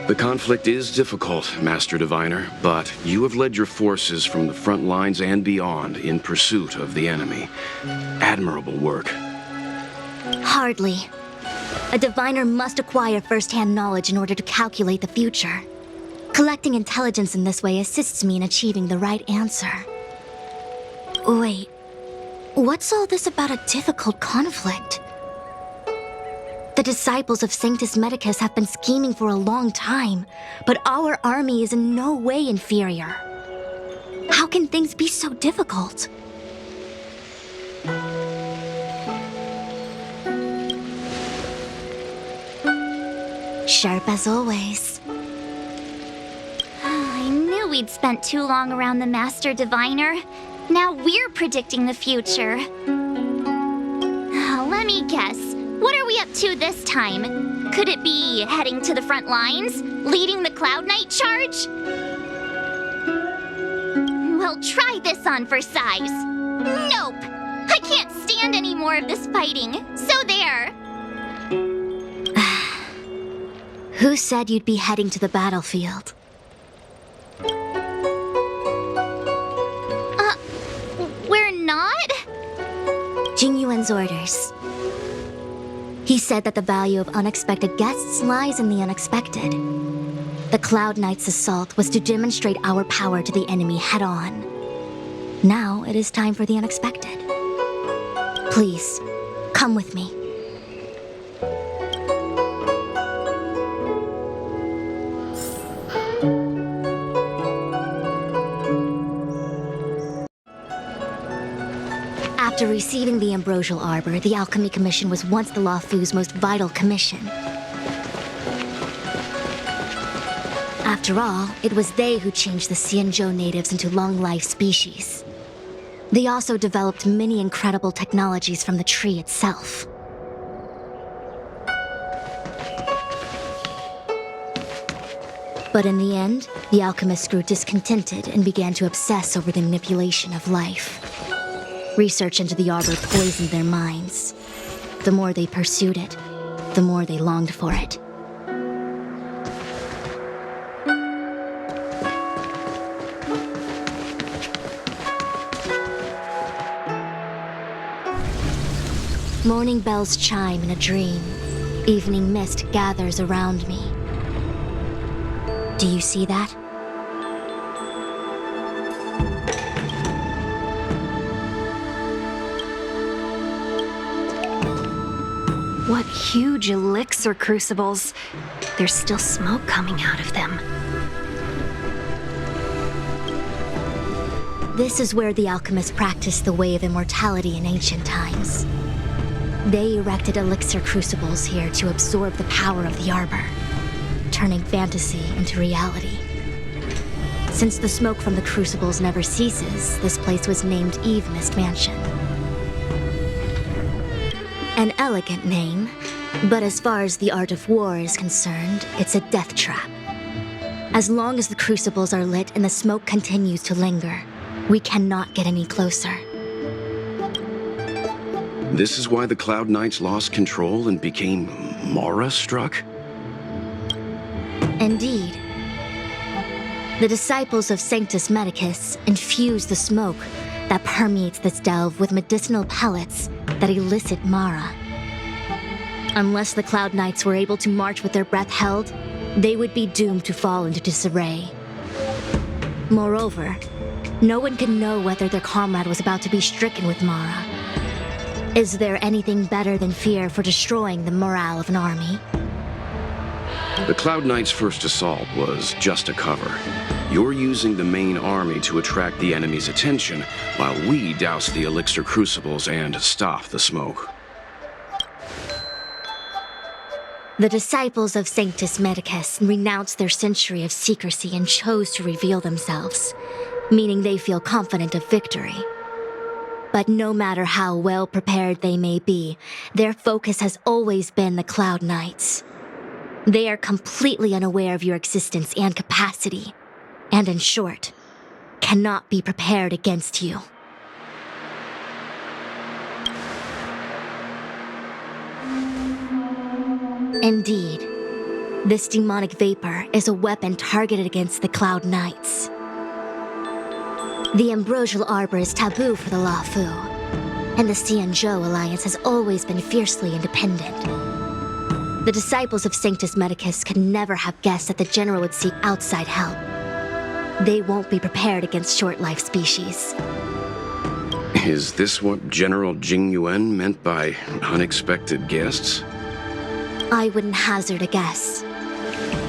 The conflict is difficult, Master Diviner, but you have led your forces from the front lines and beyond in pursuit of the enemy. Admirable work. Hardly. A diviner must acquire first-hand knowledge in order to calculate the future. Collecting intelligence in this way assists me in achieving the right answer. Wait, what's all this about a difficult conflict? The disciples of Sanctus Medicus have been scheming for a long time, but our army is in no way inferior. How can things be so difficult? Sharp as always. I knew we'd spent too long around the Master Diviner. Now we're predicting the future. Let me guess. What are we up to this time? Could it be heading to the front lines? Leading the Cloud Knight charge? Well, try this on for size. Nope! I can't stand any more of this fighting. So there! Who said you'd be heading to the battlefield? We're not? Jing Yuan's orders. He said that the value of unexpected guests lies in the unexpected. The Cloud Knight's assault was to demonstrate our power to the enemy head-on. Now it is time for the unexpected. Please, come with me. After receiving the Ambrosial Arbor, the Alchemy Commission was once the Luofu's most vital commission. After all, it was they who changed the Xianzhou natives into long-life species. They also developed many incredible technologies from the tree itself. But in the end, the alchemists grew discontented and began to obsess over the manipulation of life. Research into the arbor poisoned their minds. The more they pursued it, the more they longed for it. Morning bells chime in a dream. Evening mist gathers around me. Do you see that? What huge elixir crucibles. There's still smoke coming out of them. This is where the alchemists practiced the way of immortality in ancient times. They erected elixir crucibles here to absorb the power of the arbor, turning fantasy into reality. Since the smoke from the crucibles never ceases, this place was named Eve Mist Mansion. An elegant name, but as far as the art of war is concerned, it's a death trap. As long as the crucibles are lit and the smoke continues to linger, we cannot get any closer. This is why the Cloud Knights lost control and became Mara-struck? Indeed. The disciples of Sanctus Medicus infuse the smoke that permeates this delve with medicinal pellets that elicit Mara. Unless the Cloud Knights were able to march with their breath held, they would be doomed to fall into disarray. Moreover, no one could know whether their comrade was about to be stricken with Mara. Is there anything better than fear for destroying the morale of an army? The Cloud Knights' first assault was just a cover. You're using the main army to attract the enemy's attention, while we douse the elixir crucibles and stop the smoke. The disciples of Sanctus Medicus renounced their century of secrecy and chose to reveal themselves, meaning they feel confident of victory. But no matter how well prepared they may be, their focus has always been the Cloud Knights. They are completely unaware of your existence and capacity, and in short, cannot be prepared against you. Indeed, this demonic vapor is a weapon targeted against the Cloud Knights. The ambrosial arbor is taboo for the Luofu, and the Xianzhou alliance has always been fiercely independent. The disciples of Sanctus Medicus could never have guessed that the general would seek outside help. They won't be prepared against short-life species. Is this what General Jing Yuan meant by unexpected guests? I wouldn't hazard a guess.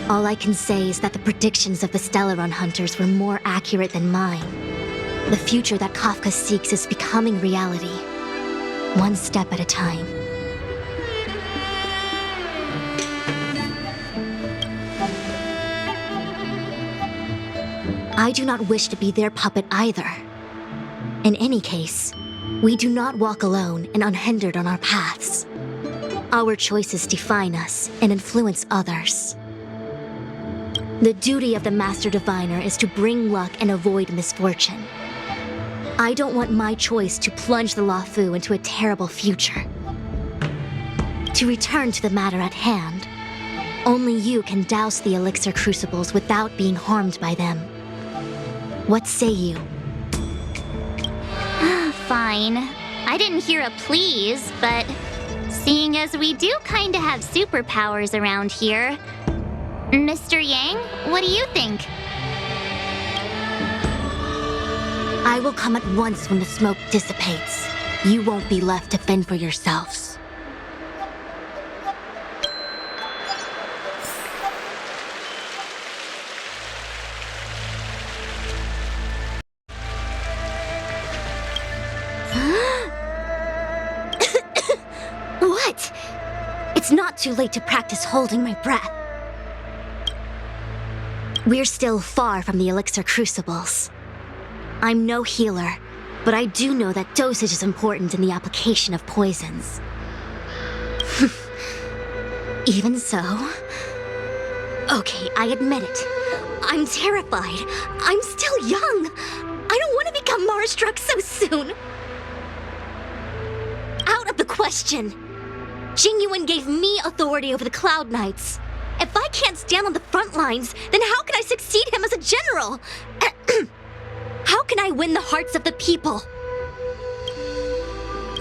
All I can say is that the predictions of the Stellaron hunters were more accurate than mine. The future that Kafka seeks is becoming reality, one step at a time. I do not wish to be their puppet either. In any case, we do not walk alone and unhindered on our paths. Our choices define us and influence others. The duty of the Master Diviner is to bring luck and avoid misfortune. I don't want my choice to plunge the Luofu into a terrible future. To return to the matter at hand, only you can douse the elixir crucibles without being harmed by them. What say you? Fine. I didn't hear a please, but seeing as we do kinda have superpowers around here, Mr. Yang, what do you think? I will come at once when the smoke dissipates. You won't be left to fend for yourselves. What? It's not too late to practice holding my breath. We're still far from the elixir crucibles. I'm no healer, but I do know that dosage is important in the application of poisons. Even so... Okay, I admit it. I'm terrified. I'm still young. I don't want to become Mara-struck so soon. Out of the question. Jing Yuan gave me authority over the Cloud Knights. If I can't stand on the front lines, then how can I succeed him as a general? How can I win the hearts of the people?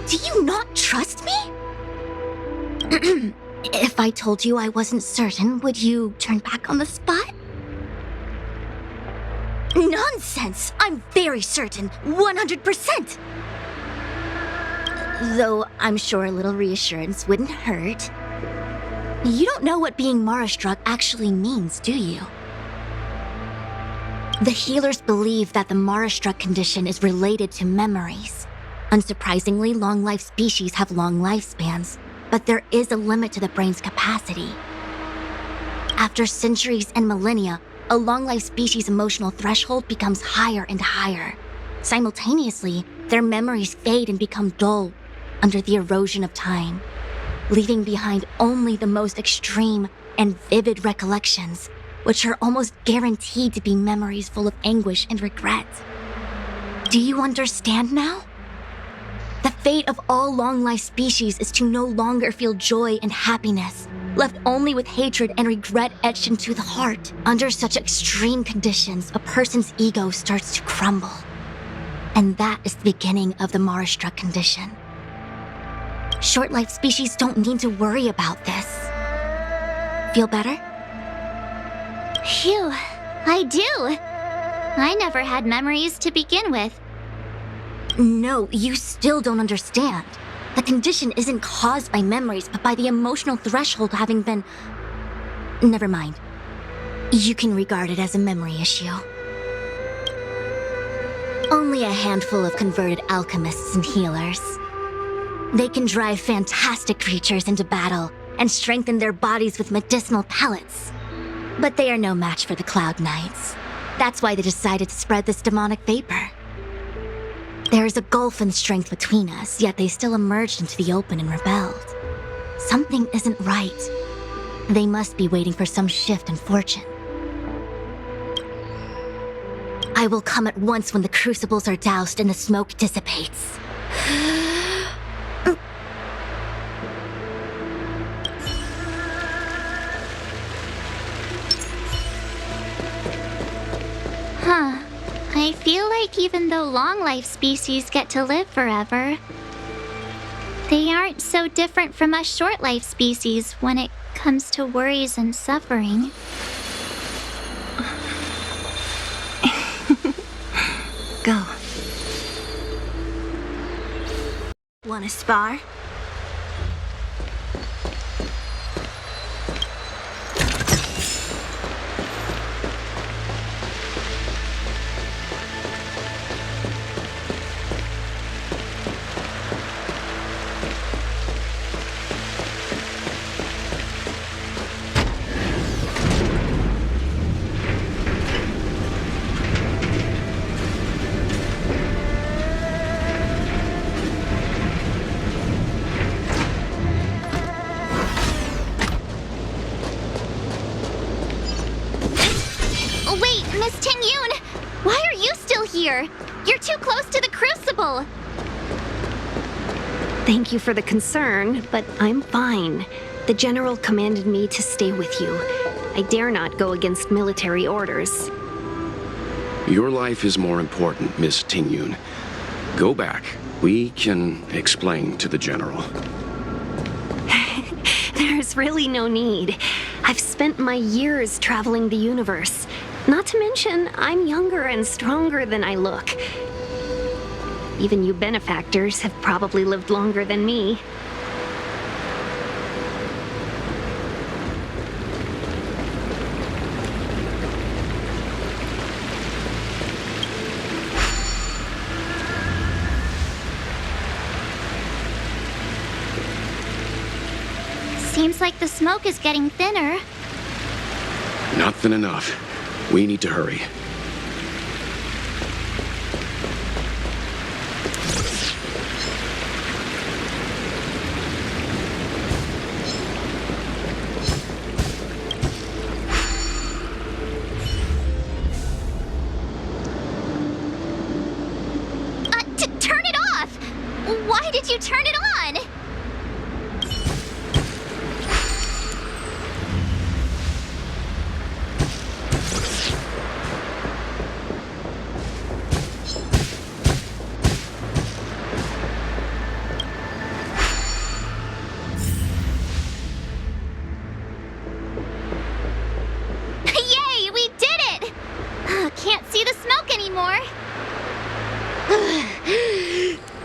Do you not trust me? If I told you I wasn't certain, would you turn back on the spot? Nonsense! I'm very certain, 100%! Though I'm sure a little reassurance wouldn't hurt. You don't know what being Mara-struck actually means, do you? The healers believe that the Mara-struck condition is related to memories. Unsurprisingly, long-life species have long lifespans, but there is a limit to the brain's capacity. After centuries and millennia, a long-life species' emotional threshold becomes higher and higher. Simultaneously, their memories fade and become dull under the erosion of time, leaving behind only the most extreme and vivid recollections, which are almost guaranteed to be memories full of anguish and regret. Do you understand now? The fate of all long-life species is to no longer feel joy and happiness, left only with hatred and regret etched into the heart. Under such extreme conditions, a person's ego starts to crumble. And that is the beginning of the Mara-struck condition. Short-life species don't need to worry about this. Feel better? Phew, I do. I never had memories to begin with. No, you still don't understand. The condition isn't caused by memories, but by the emotional threshold having been... Never mind. You can regard it as a memory issue. Only a handful of converted alchemists and healers. They can drive fantastic creatures into battle and strengthen their bodies with medicinal pellets. But they are no match for the Cloud Knights. That's why they decided to spread this demonic vapor. There is a gulf in strength between us, yet they still emerged into the open and rebelled. Something isn't right. They must be waiting for some shift in fortune. I will come at once when the crucibles are doused and the smoke dissipates. Huh. I feel like even though long-life species get to live forever, they aren't so different from us short-life species when it comes to worries and suffering. Go. Wanna spar? You're too close to the crucible! Thank you for the concern, but I'm fine. The General commanded me to stay with you. I dare not go against military orders. Your life is more important, Miss Tingyun. Go back. We can explain to the General. There's really no need. I've spent my years traveling the universe. Not to mention, I'm younger and stronger than I look. Even you benefactors have probably lived longer than me. Seems like the smoke is getting thinner. Not thin enough. We need to hurry. Turn it off! Why did you turn it on?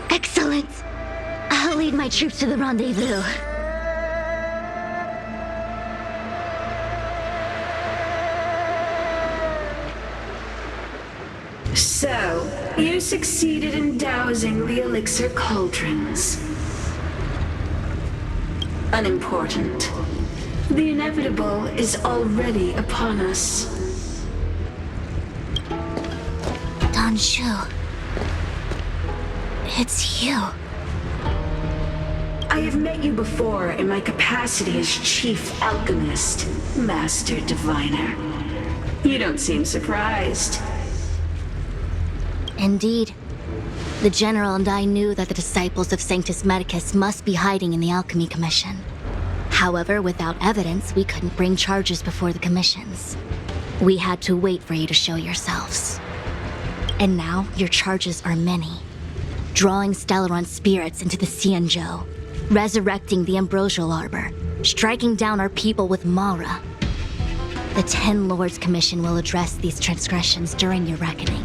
Excellent. I'll lead my troops to the rendezvous. So, You succeeded in dousing the elixir cauldrons. Unimportant. The inevitable is already upon us. Danshu. It's you. I have met you before in my capacity as Chief Alchemist, Master Diviner. You don't seem surprised. Indeed. The General and I knew that the disciples of Sanctus Medicus must be hiding in the Alchemy Commission. However, without evidence, we couldn't bring charges before the commissions. We had to wait for you to show yourselves. And now, your charges are many. Drawing Stellaron spirits into the Xianzhou, resurrecting the Ambrosial Arbor, striking down our people with Mara. The Ten Lords Commission will address these transgressions during your reckoning.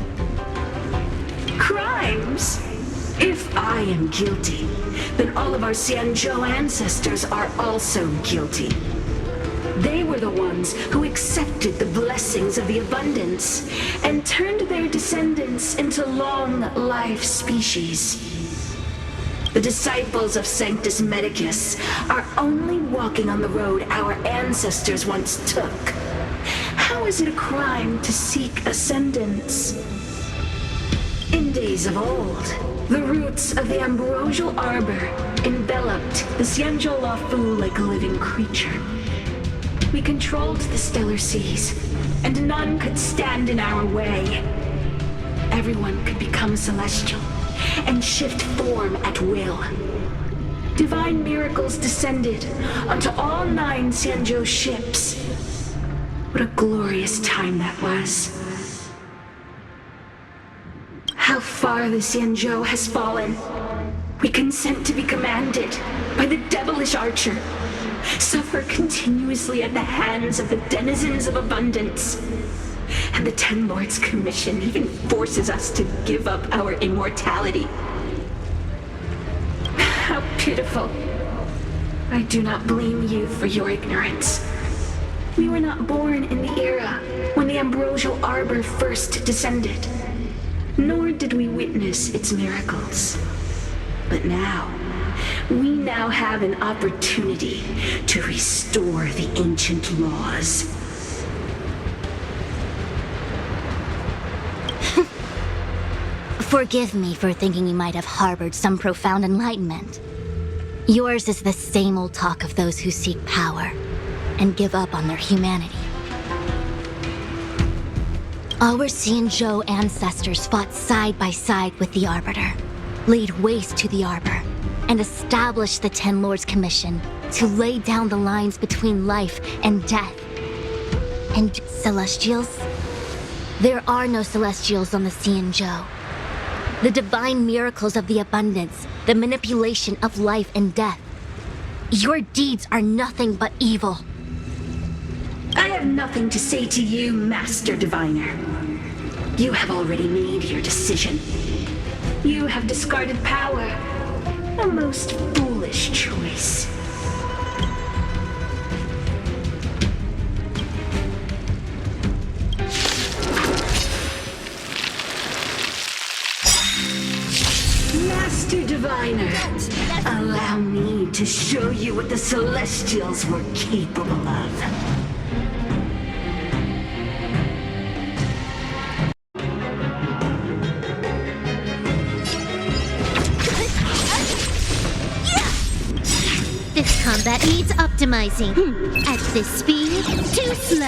Crimes? If I am guilty, then all of our Xianzhou ancestors are also guilty. They were the ones who accepted the blessings of the abundance and turned their descendants into long-life species. The disciples of Sanctus Medicus are only walking on the road our ancestors once took. How is it a crime to seek ascendance? In days of old, the roots of the Ambrosial Arbor enveloped the Xianzhou Lafu like a living creature. We controlled the stellar seas, and none could stand in our way. Everyone could become celestial and shift form at will. Divine miracles descended onto all 9 Xianzhou ships. What a glorious time that was. How far the Xianzhou has fallen. We consent to be commanded by the devilish archer. Suffer continuously at the hands of the denizens of abundance. And the Ten Lords Commission even forces us to give up our immortality. How pitiful. I do not blame you for your ignorance. We were not born in the era when the Ambrosial Arbor first descended, nor did we witness its miracles. But now, we now have an opportunity to restore the ancient laws. Forgive me for thinking you might have harbored some profound enlightenment. Yours is the same old talk of those who seek power and give up on their humanity. Our Xianzhou ancestors fought side by side with the Arbiter, laid waste to the Arbor, and established the Ten Lords Commission to lay down the lines between life and death. And Celestials? There are no Celestials on the Xianzhou. The divine miracles of the abundance, the manipulation of life and death. Your deeds are nothing but evil. I have nothing to say to you, Master Diviner. You have already made your decision. You have discarded power. A most foolish choice. Master Diviner, allow me to show you what the Celestials were capable of. This combat needs optimizing. At this speed, too slow.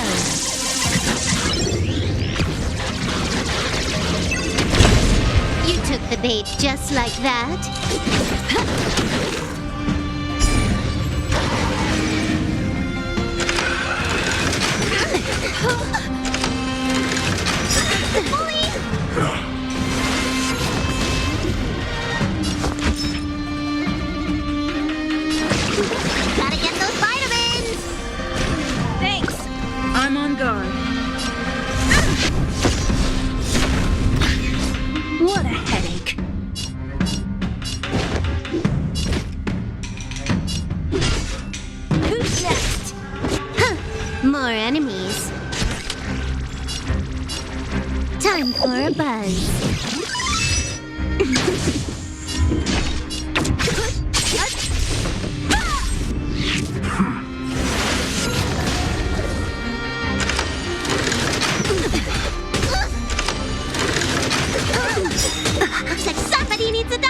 You took the bait just like that. Gotta get those vitamins! Thanks. I'm on guard. What a headache. Who's next? Huh, more enemies. Time for a buzz.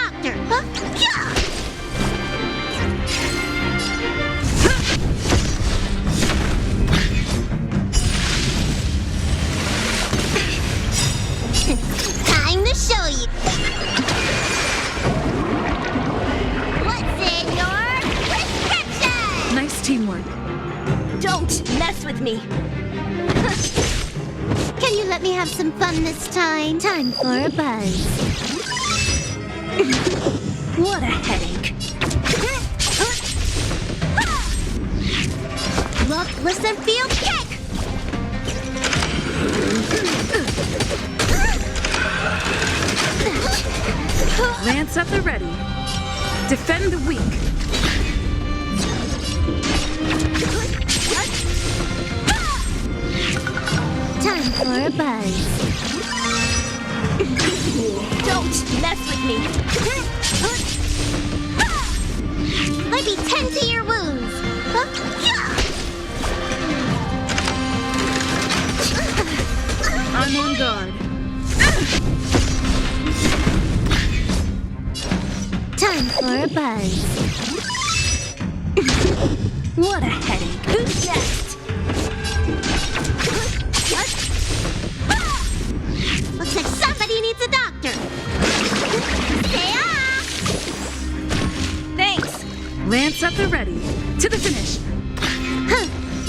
doctor. Time to show you. What's in your prescription? Nice teamwork. Don't mess with me. Can you let me have some fun this time? Time for a buzz. What a headache. Look, listen, feel, kick! Lance at the ready. Defend the weak. Time for a buzz. Don't mess with me. Let me tend to your wounds. I'm on guard. Time for a buzz. What a headache. Who's next? Looks like somebody needs a doctor. Stay off! Thanks. Lance at the ready. To the finish.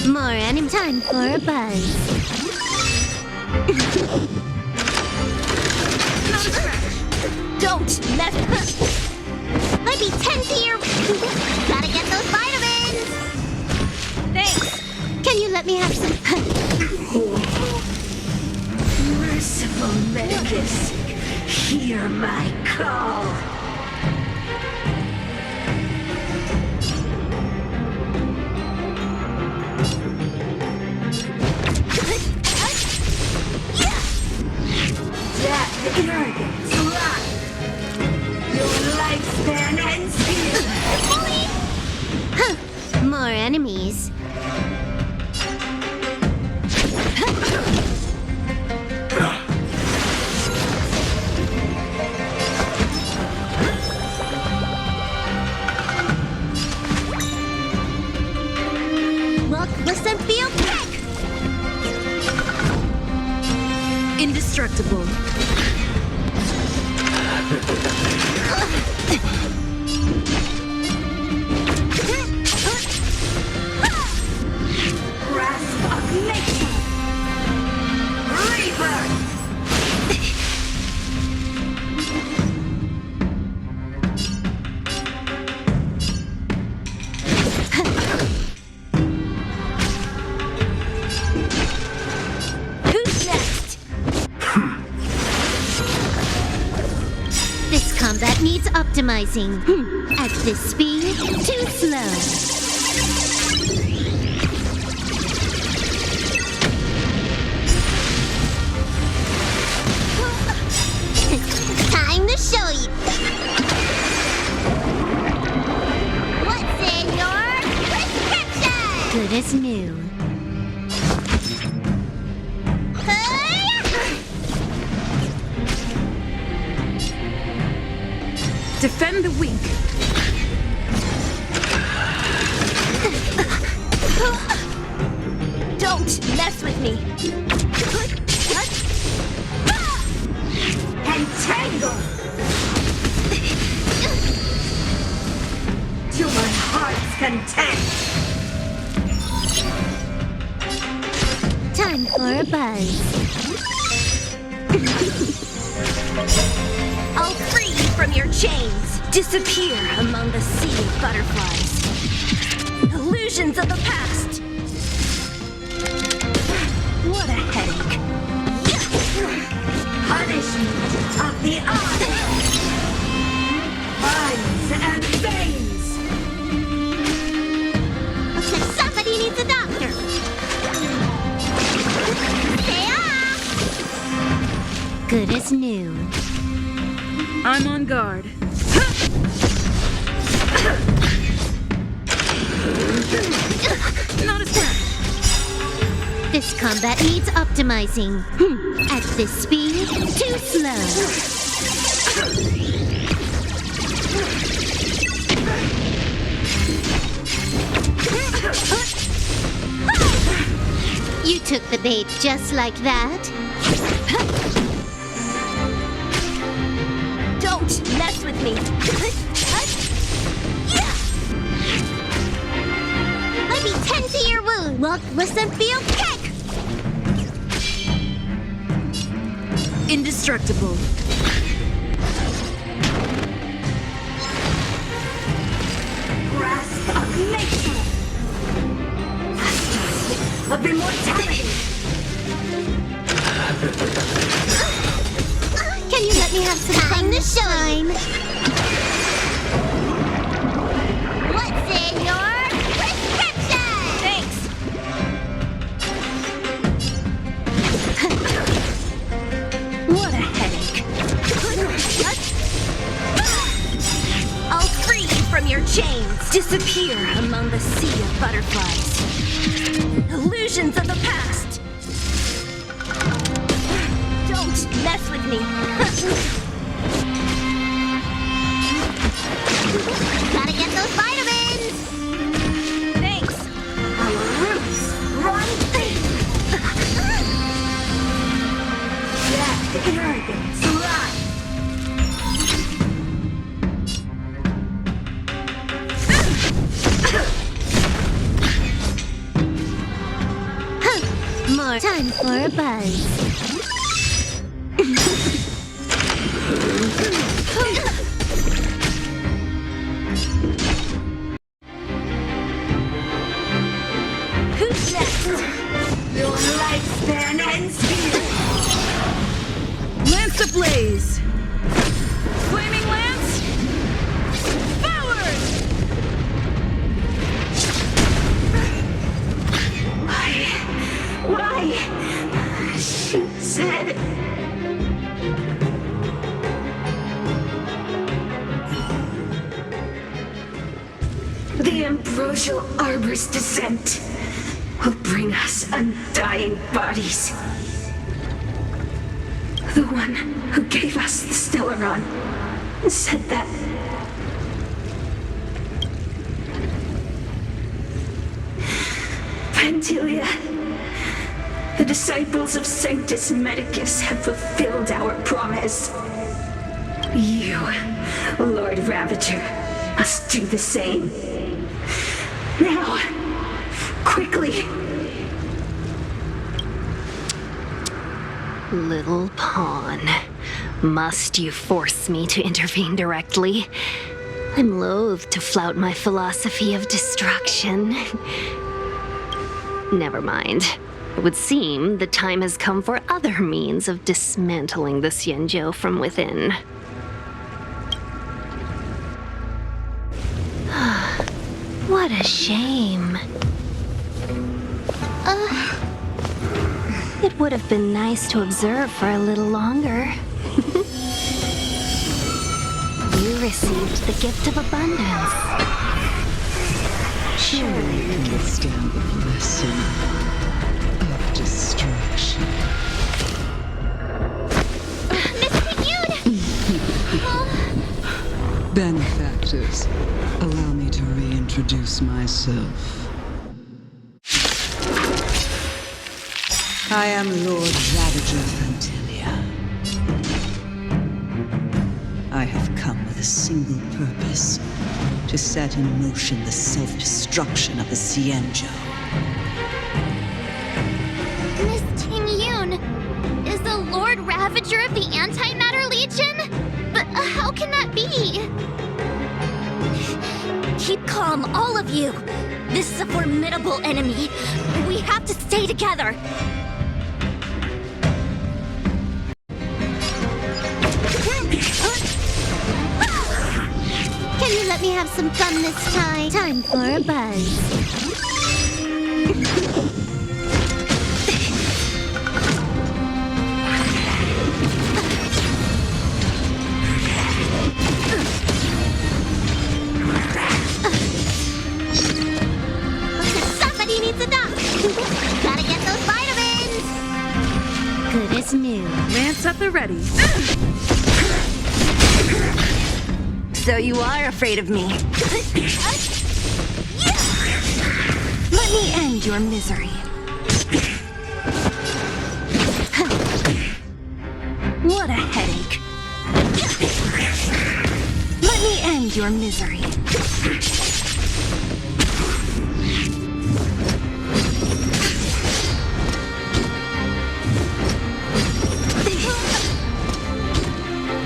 More anime. Time for a buzz. Not a scratch. Don't mess. Let me tend to your... Gotta get those vitamins! Thanks. Can you let me have some... Merciful Medicus, hear my call. That arrogance life. Your lifespan ends here. More enemies. Look, listen, feel, kick! Indestructible. Grasp of nature. Rebirth. Who's next? This combat needs optimizing. At this speed, too slow. Time to show you. What's in your prescription? Good as new. Defend the weak. Don't mess with me. Entangle. To my heart's content. Time for a buzz. I'll free you from your chains. Disappear among the sea of butterflies. Illusions of the past. What a headache. Punishment of the eye. Eyes and veins. Looks like somebody needs a doctor. Stay off! Good as new. I'm on guard. Not a scratch. This combat needs optimizing. At this speed, too slow. took the bait just like that. Don't mess with me. Let me tend to your wound. Walk, listen, feel, kick! Indestructible. Grasp of nature. Of immortality. Can you let me have some time to shine? What's in your prescription? Thanks. What a headache. I'll free you from your chains. Disappear among the sea of butterflies. Illusions of the past. Don't mess with me. Gotta get those vitamins! Thanks. Our roots run deep. That arrogance lies. More time for a buzz. Who's next? Your lifespan ends here. Lance ablaze. Flaming lance. Forward! Why? She said... The ambrosial arbor's descent will bring us undying bodies. The one who gave us the Stellaron said that... Pantilia, the disciples of Sanctus Medicus have fulfilled our promise. You, Lord Ravager, must do the same. Now, quickly. Little pawn. Must you force me to intervene directly? I'm loath to flout my philosophy of destruction. Never mind. It would seem the time has come for other means of dismantling the Xianzhou from within. What a shame. It would have been nice to observe for a little longer. You received the gift of abundance. Surely you can stand the blessing of destruction. Benefactors, allow me to reintroduce myself. I am Lord Ravager Fantilia. I have come with a single purpose, to set in motion the self-destruction of the Xianzhou. Miss Ting-Yun, is the Lord Ravager of the Antimatter Legion? But how can that be? Keep calm, all of you. This is a formidable enemy. We have to stay together. Can you let me have some fun this time? Time for a buzz. Somebody needs a doc. Gotta get those vitamins. Good as new. Lance at the ready. So you are afraid of me. Let me end your misery. What a headache. Let me end your misery.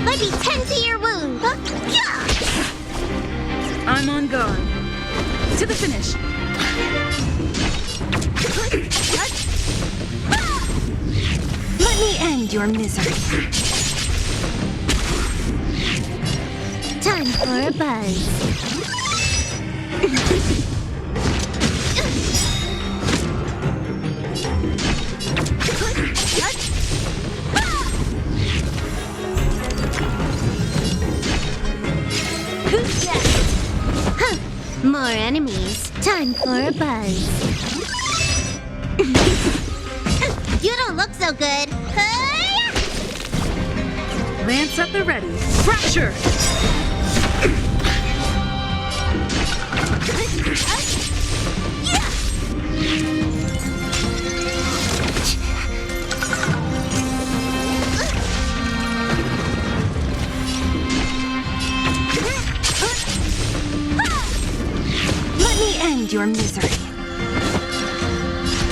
Let me tend to your wound. I'm on guard. To the finish. Let me end your misery. Time for a buzz. Who's next? Huh. More enemies. Time for a buzz. You don't look so good. Lance at the ready. Fracture! Let me end your misery.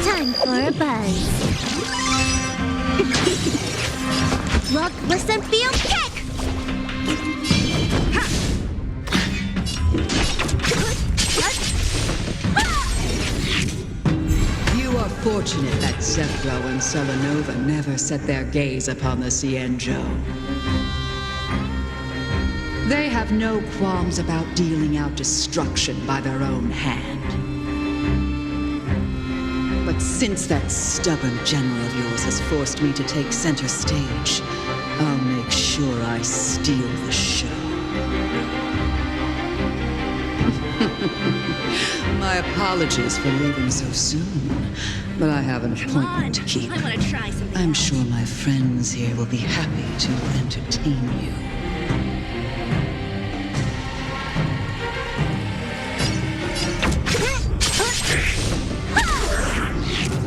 Time for a buzz. Look, listen, feel, kick! You are fortunate that Zephyro and Selenova never set their gaze upon the Cienjo. They have no qualms about dealing out destruction by their own hand. But since that stubborn general of yours has forced me to take center stage, I'll make sure I steal the show. My apologies for leaving so soon, but I have an appointment to keep. I want to try something. I'm sure my friends here will be happy to entertain you.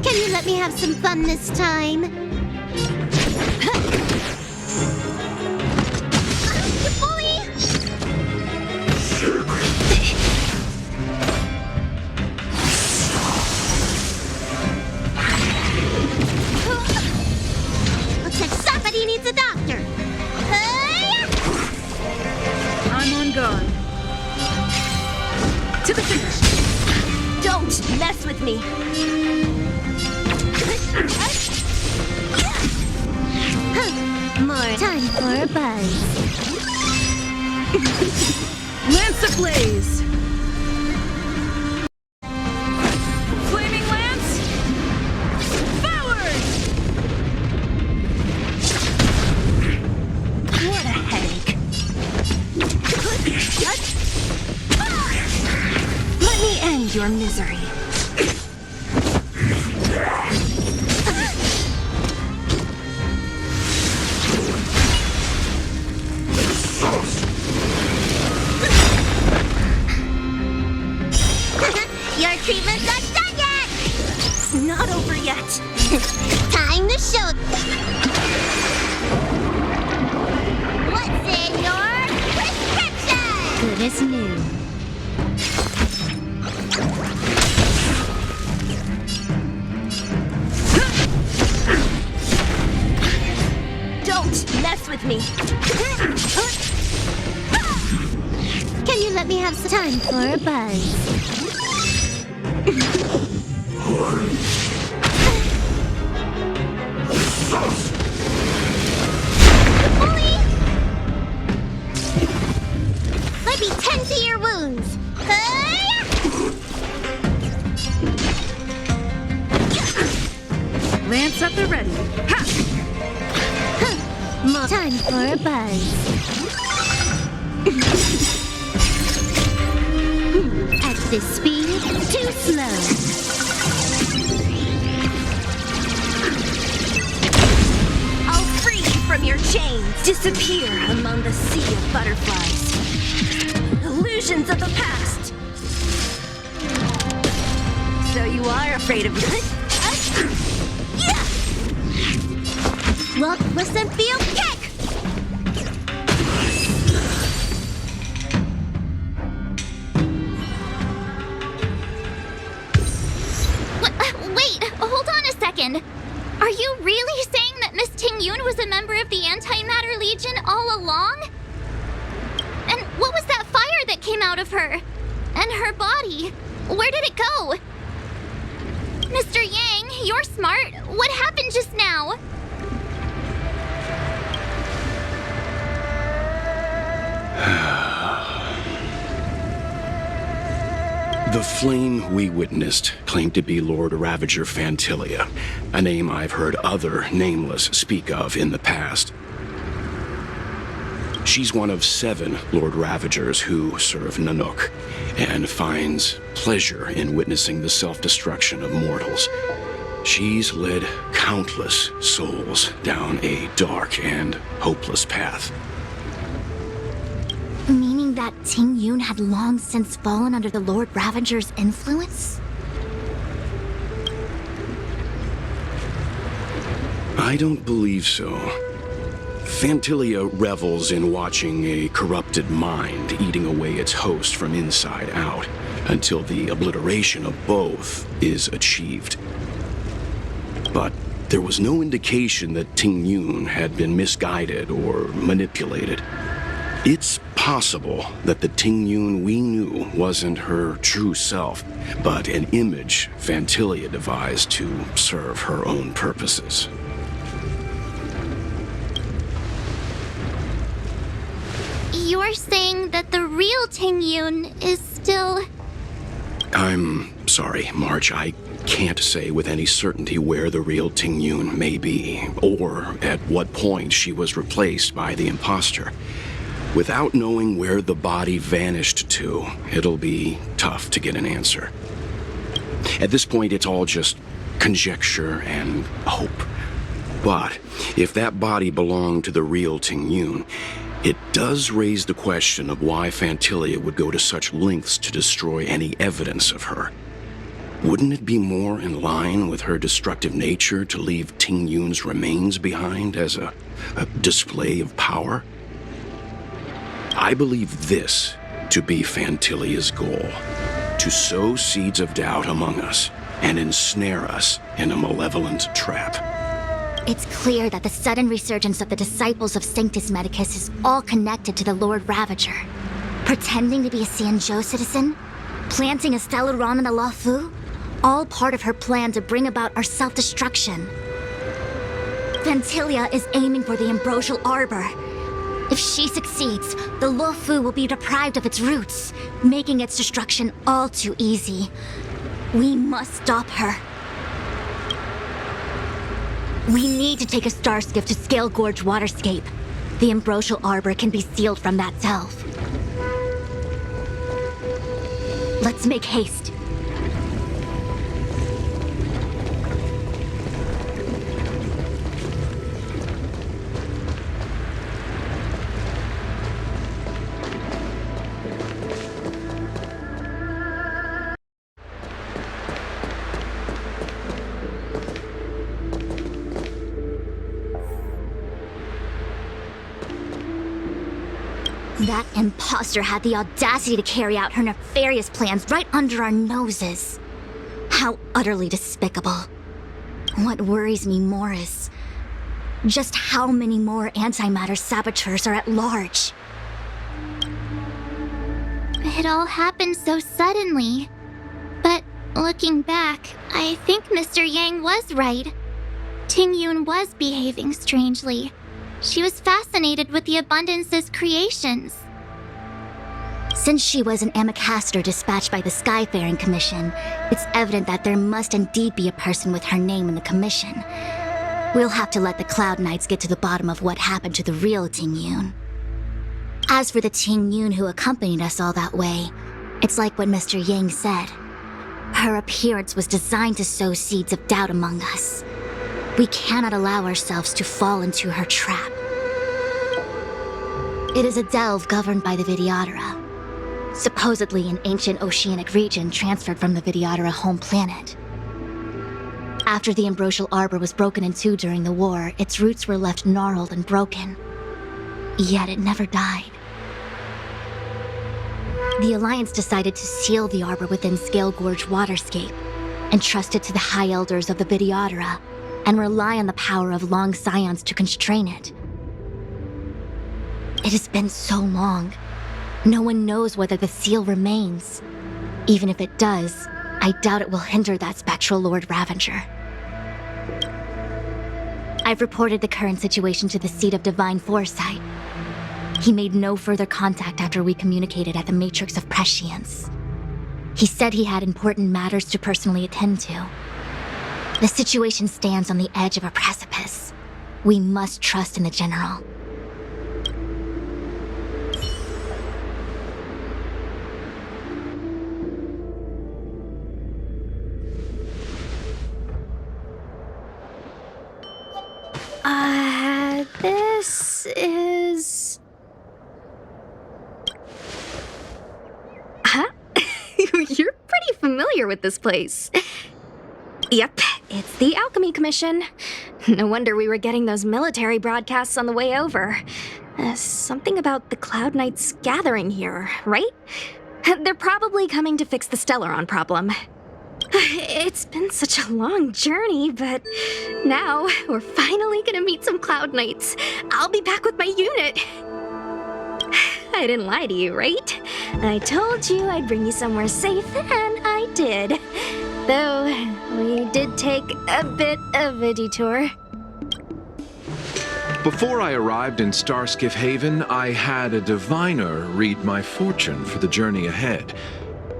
Can you let me have some fun this time? You bully! Looks like somebody needs a doctor. I'm on guard. To the finish. Don't mess with me. More time for a buzz. Lance ablaze! Flaming lance! Forward! What a headache. Let me end your misery. Your treatment's not done yet! It's not over yet. Time to show. What's in your prescription? Good as new. Don't mess with me. Can you let me have some time for a buzz? Bully! Let me tend to your wounds. Lance at the ready. Ha! More time for a buzz. At this speed, too slow. I'll free you from your chains. Disappear among the sea of butterflies. Illusions of the past. So you are afraid of me? second. Are you really saying that Miss Ting-Yun was a member of the Antimatter Legion all along? And what was that fire that came out of her? And her body? Where did it go? Mr. Yang, you're smart. What happened just now? The flame we witnessed claimed to be Lord Ravager Fantilia, a name I've heard other Nameless speak of in the past. She's one of 7 Lord Ravagers who serve Nanook, and finds pleasure in witnessing the self-destruction of mortals. She's led countless souls down a dark and hopeless path. Meaning that Ting-Yun had long since fallen under the Lord Ravager's influence? I don't believe so. Fantilia revels in watching a corrupted mind eating away its host from inside out, until the obliteration of both is achieved. But there was no indication that Ting-Yun had been misguided or manipulated. It's possible that the Ting-Yun we knew wasn't her true self, but an image Fantilia devised to serve her own purposes. You're saying that the real Ting-Yun is still... I'm sorry, March. I can't say with any certainty where the real Ting-Yun may be, or at what point she was replaced by the imposter. Without knowing where the body vanished to, it'll be tough to get an answer. At this point, it's all just conjecture and hope. But if that body belonged to the real Ting-Yun, it does raise the question of why Fantilia would go to such lengths to destroy any evidence of her. Wouldn't it be more in line with her destructive nature to leave Ting-Yun's remains behind as a display of power? I believe this to be Fantilia's goal: to sow seeds of doubt among us and ensnare us in a malevolent trap. It's clear that the sudden resurgence of the disciples of Sanctus Medicus is all connected to the Lord Ravager. Pretending to be a Xianzhou citizen, planting a Stellaron in the Luofu, all part of her plan to bring about our self-destruction. Fantilia is aiming for the Ambrosial Arbor. If she succeeds, the Luofu will be deprived of its roots, making its destruction all too easy. We must stop her. We need to take a star skiff to Scale Gorge Waterscape. The Ambrosial Arbor can be sealed from that delve. Let's make haste. That imposter had the audacity to carry out her nefarious plans right under our noses. How utterly despicable. What worries me more is just how many more antimatter saboteurs are at large. It all happened so suddenly. But looking back, I think Mr. Yang was right. Ting-Yun was behaving strangely. She was fascinated with the Abundance's creations. Since she was an Amicastor dispatched by the Skyfaring Commission, it's evident that there must indeed be a person with her name in the commission. We'll have to let the Cloud Knights get to the bottom of what happened to the real Ting-Yun. As for the Ting-Yun who accompanied us all that way, it's like what Mr. Yang said. Her appearance was designed to sow seeds of doubt among us. We cannot allow ourselves to fall into her trap. It is a delve governed by the Vidyadhara, supposedly an ancient oceanic region transferred from the Vidyadhara home planet. After the Ambrosial Arbor was broken in two during the war, its roots were left gnarled and broken. Yet it never died. The Alliance decided to seal the arbor within Scale Gorge Waterscape. entrust it to the High Elders of the Vidyadhara, and rely on the power of long scions to constrain it. It has been so long. No one knows whether the seal remains. Even if it does, I doubt it will hinder that spectral Lord Ravager. I've reported the current situation to the Seat of Divine Foresight. He made no further contact after we communicated at the Matrix of Prescience. He said he had important matters to personally attend to. The situation stands on the edge of a precipice. We must trust in the General. This is... Huh? You're pretty familiar with this place. Yep, it's the Alchemy Commission. No wonder we were getting those military broadcasts on the way over. Something about the Cloud Knights gathering here, right? They're probably coming to fix the Stellaron problem. It's been such a long journey, but now we're finally gonna meet some Cloud Knights. I'll be back with my unit. I didn't lie to you, right? I told you I'd bring you somewhere safe, and I did. Though, we did take a bit of a detour. Before I arrived in Starskiff Haven, I had a diviner read my fortune for the journey ahead.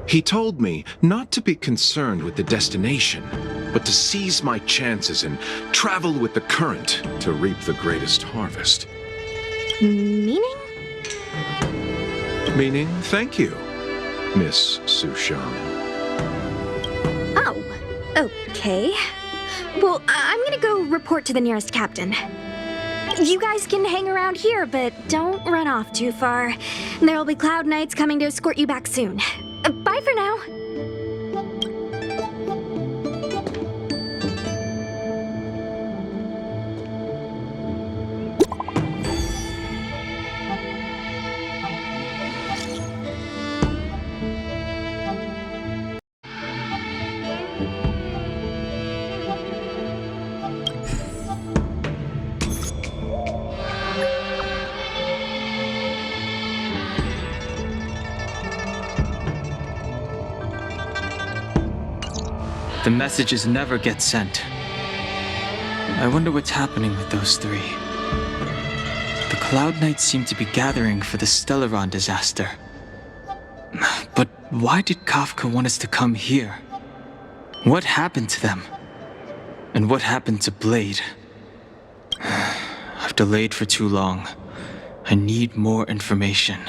He told me not to be concerned with the destination, but to seize my chances and travel with the current to reap the greatest harvest. Meaning? Meaning, thank you, Miss Sushang. Oh, okay. Well, I'm gonna go report to the nearest captain. You guys can hang around here, but don't run off too far. There'll be Cloud Knights coming to escort you back soon. Bye for now. The messages never get sent. I wonder what's happening with those three. The Cloud Knights seem to be gathering for the Stellaron disaster. But why did Kafka want us to come here? What happened to them? And what happened to Blade? I've delayed for too long. I need more information.